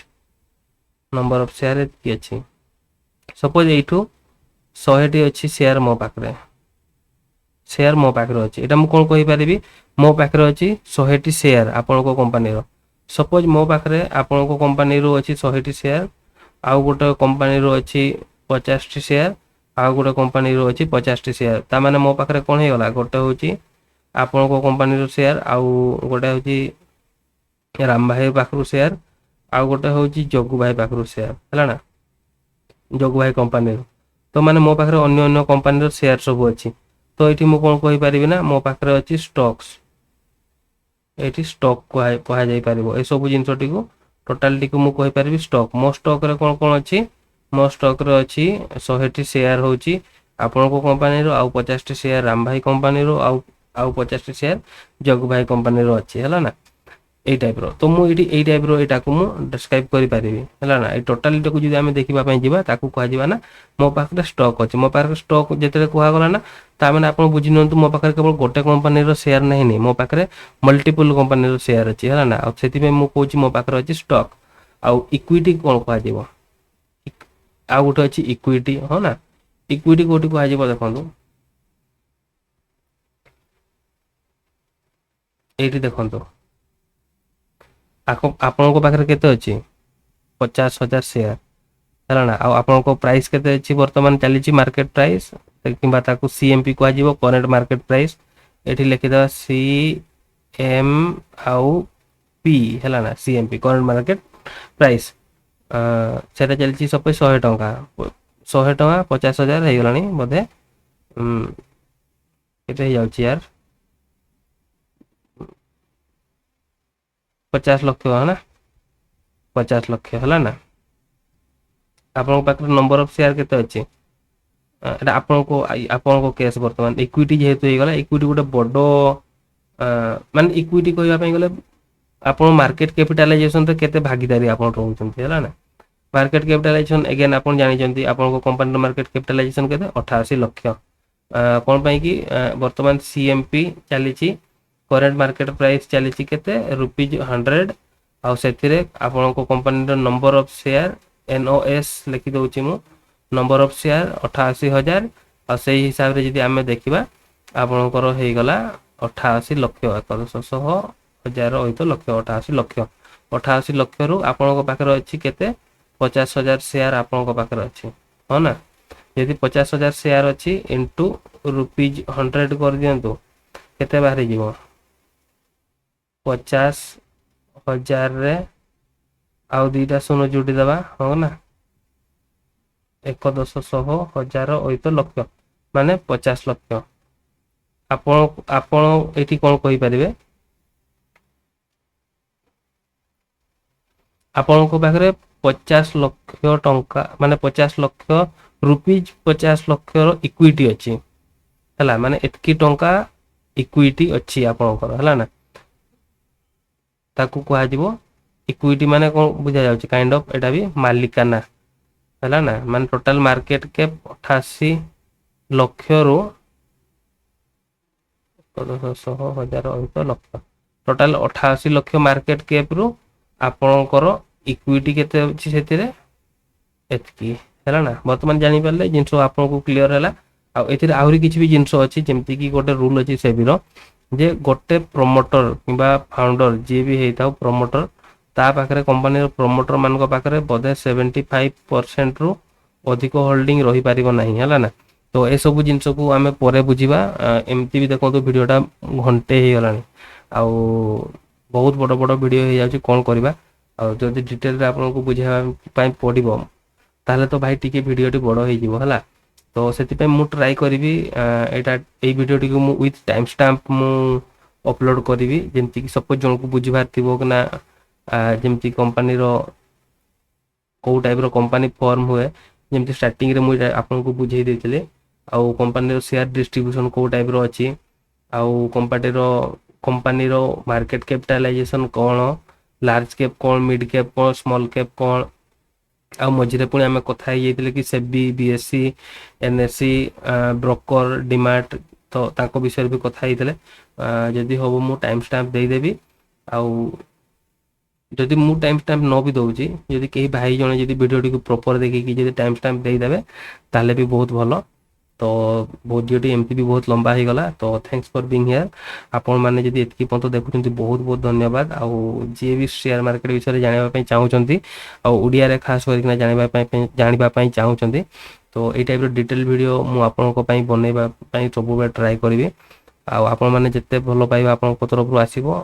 ନମ୍ବର ଅଫ୍ ସେୟାର ଏତିକି ଅଛି। ସପୋଜ ଏଇଠୁ 100ଟି ଅଛି ସେୟାର ମୋ ପାଖରେ, ସେୟାର ମୋ ପାଖରେ ଅଛି। ଏଇଟା ମୁଁ କ'ଣ କହିପାରିବି, ମୋ ପାଖରେ ଅଛି 100ଟି ସେୟାର ଆପଣଙ୍କ କମ୍ପାନୀର। ସପୋଜ ମୋ ପାଖରେ ଆପଣଙ୍କ କମ୍ପାନୀରୁ ଅଛି 100ଟି ସେୟାର, ଆଉ ଗୋଟେ କମ୍ପାନୀରୁ ଅଛି 50ଟି ସେୟାର, ଆଉ ଗୋଟେ କମ୍ପାନୀରୁ ଅଛି 50ଟି ସେୟାର। ତା ମାନେ ମୋ ପାଖରେ କ'ଣ ହେଇଗଲା, ଗୋଟେ ହେଉଛି ଆପଣଙ୍କ କମ୍ପାନୀର ସେୟାର, ଆଉ ଗୋଟେ ହେଉଛି ରାମ ଭାଇ ପାଖରୁ ସେୟାର, ଆଉ ଗୋଟେ ହେଉଛି ଜଗୁ ଭାଇ ପାଖରୁ ସେୟାର ହେଲା ନା, ଜଗୁ ଭାଇ କମ୍ପାନୀରୁ। ତ ମାନେ ମୋ ପାଖରେ ଅନ୍ୟ ଅନ୍ୟ କମ୍ପାନୀର ସେୟାର ସବୁ ଅଛି। ତ ଏଇଠି ମୁଁ କ'ଣ କହିପାରିବି ନା, ମୋ ପାଖରେ ଅଛି ଷ୍ଟକ୍ସ, ଏଇଠି ଷ୍ଟକ୍ କୁହାଯାଇପାରିବ। ଏସବୁ ଜିନିଷଟିକୁ ଟୋଟାଲଟିକୁ ମୁଁ କହିପାରିବି ଷ୍ଟକ୍। ମୋ ଷ୍ଟକ୍ରେ କ'ଣ କ'ଣ ଅଛି, ମୋ ଷ୍ଟକ୍ରେ ଅଛି 100ଟି ସେୟାର ହେଉଛି ଆପଣଙ୍କ କମ୍ପାନୀରୁ, ଆଉ 50ଟି ସେୟାର ରାମ ଭାଇ କମ୍ପାନୀରୁ, ଆଉ 50ଟି ସେୟାର ଜଗୁ ଭାଇ କମ୍ପାନୀର ଅଛି ହେଲା ନା। এই টাইপ रो तो मु एई टाइप रो एटा को मु डिस्क्राइब करि परिबी हला ना ए टोटलिटी को जदि आमे देखिबा पई जिबा ताकू कहा जिबा ना मो पाखरे स्टॉक अछि मो पाखरे स्टॉक जेतरे कुहा गला ना ता माने आपण बुझि नंतु मो पाखरे केवल गोटे कंपनी रो शेयर नहीं नहीं मो पाखरे मल्टीपल कंपनी रो शेयर अछि हला ना आ सेति पे मु कहूची मो पाखरे अछि स्टॉक आ इक्विटी कोन कहा जिवो आ गोटे अछि इक्विटी हो ना इक्विटी कोठी कहा जिवो देखंतु एठी देखंतु आपण को पाखरे केते अछि 50,000 शेयर है ना आपण को प्राइस केते अछि वर्तमान चली मार्केट प्राइस किंबा ताकू सीएमपी को आजीवो करंट मार्केट प्राइस एठी लिखि दवा सी एम आउ पी है ना सीएमपी करंट मार्केट प्राइस सेटा चली सब 100 टंका 100 टंका 50,000 हे गलानी बोधे केते हे जाउची यार 50 लाख है ना 50 लाख है ना आपन पाखरे नंबर ऑफ शेयर केते अछि एटा आपन को केस वर्तमान इक्विटी जेहेतु हे गला इक्विटी गोटे बडो माने इक्विटी कहबा पई गले आपन मार्केट कैपिटलाइजेशन रे केते भागीदारी आपन रहउछन्ती हला ना मार्केट कैपिटलाइजेशन अगेन आपन जानि जंती आपन को कंपनी रो मार्केट कैपिटलाइजेशन केते 88 लाख कोन पई कि वर्तमान सीएमपी चली छी करंट मार्केट प्राइस चली छी केते ₹100 आ सेथिरे आपन को कंपनी रो नंबर ऑफ शेयर एनओएस लिखि दउची मु नंबर ऑफ शेयर 88,000 आ सेही हिसाब रे जदी आमे देखिबा आपनकर हे गला 88 लाख 1,100,000 होइतो लाख 88 लाख 88 लाख रु आपनको पाखरे अछि केते 50,000 शेयर आपनको पाखरे अछि हो ना यदि 50,000 शेयर अछि इनटू ₹100 कर दियंतु केते बाहर जीवो 50,000 रे आउ दीटा शून्य जोड़ी दबा हो ना 1,10,000 ओइतो लक्ष माने 50 लक्ष आपण एठी कोन कहि परिबे आपण को पाखरे 50 लक्ष टंका माने 50 लक्ष रुपीज 50 लक्ष रो इक्विटी अछि हला माने एतकी टंका इक्विटी अछि आपण को हला ना ताकू कहा जिवो इक्विटी माने कोन बुझा जाउची काइंड ऑफ एटा भी मालिकाना है ना मान टोटल मार्केट कैप 88 लक्ष रु 1,100,000 लक्ष टोटल 88 लक्ष मार्केट कैप रु आपनकर इक्विटी केते अछि सेतिरे एतकी हैला ना वर्तमान जानि परले जिंसो आपन को क्लियर हैला आ एथिरे आहुरी किछि भी जिंसो अछि जेमति की गोटे रूल अछि सेबिरो जे गोटे प्रमोटर किबा फाउंडर जे भी हेताउ प्रमोटर ता पाखरे कंपनी रो प्रमोटर मान को पाखरे बोधे 75% रु अधिक होल्डिंग रही पारिबो नाही हला ना तो ए सब जिंस को आमे परे बुझिबा एमती भी देखो तो वीडियोटा घंटे हे गलानी आ बहुत बड़ बड़ वीडियो हे जाउची कोन करबा आ जदी डिटेल रे आपन को बुझाबा पई पडिबो ताले तो भाई टिके वीडियोटी बड़ हे जिवो हला तो सेति पे मु ट्राई करबी एटा ए वीडियोटी को मु विथ टाइम स्टैम्प मु अपलोड करबी जेमति कि सपोज जन को बुझिबार थिबो कि ना जेमति कंपनी रो को टाइप रो कंपनी फॉर्म हुए जेमति स्टार्टिंग रे मु आपन को बुझाई देतिले आ कंपनी रो शेयर डिस्ट्रीब्यूशन को टाइप रो अछि आ कंपनी रो मार्केट कैपिटलाइजेशन कोन लार्ज कैप कोन मिड कैप कोन स्मॉल कैप कोन आ मझिरे पुणी आमे कथा हे जेतिले कि SEBI BSc NSC broker demat तो ताको विषय भी कथा हेतिले जदी होबो मु टाइम स्टैम्प दे देबी आ जदि मु टाइम स्टैम्प न भी दउची जदि केही भाई जने जदि वीडियो को प्रॉपर देखि कि जदि टाइम स्टैम्प दे देबे ताले भी बहुत भलो तो वीडियोटी एमपी भी बहुत लंबा हो गला तो थैंक्स फॉर बीइंग हियर आपण माने जदि एतकी पंत देखुचंती बहुत बहुत धन्यवाद आ जे भी शेयर मार्केट विषय जानिबा पई चाहउचंती आ ओडिया रे खास करके जानिबा पई चाहउचंती तो ए टाइप रो डिटेल वीडियो मु आपण को पई बनेबा पई सब बे ट्राई करबी आ आपण माने जत्ते भलो पाइबा आपण को तरफ रु आसीबो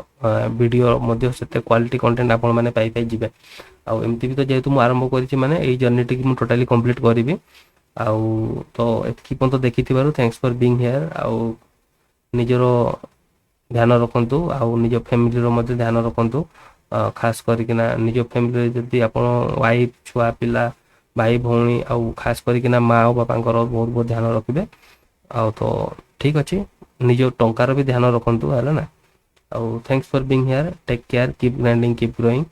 वीडियो मध्ये सेते क्वालिटी कंटेंट आपण माने पाई पाई जिवे आ एमती भी तो जेतु मु आरंभ करिछि माने एई जर्नी टिक मु टोटली कंप्लीट करबी आ तो एतकी पंत देखिथिबारु थैंक्स फॉर बीइंग हियर आ निजरो ध्यान रखंतु आ निजो फैमिली रो मध्ये ध्यान रखंतु खास करके ना निजो फैमिली जदी आपण वाइफ छुआ पिला भाई भौणी आ खास करके ना माँ और बापा बहुत बहुत ध्यान रखिबे आ तो ठीक अछि निजो टंकार भी ध्यान रखंतु हैला ना ଆଉ thanks for being here, take care, keep grinding, keep growing,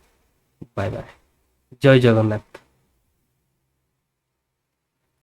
bye bye, जय जगन्नाथ।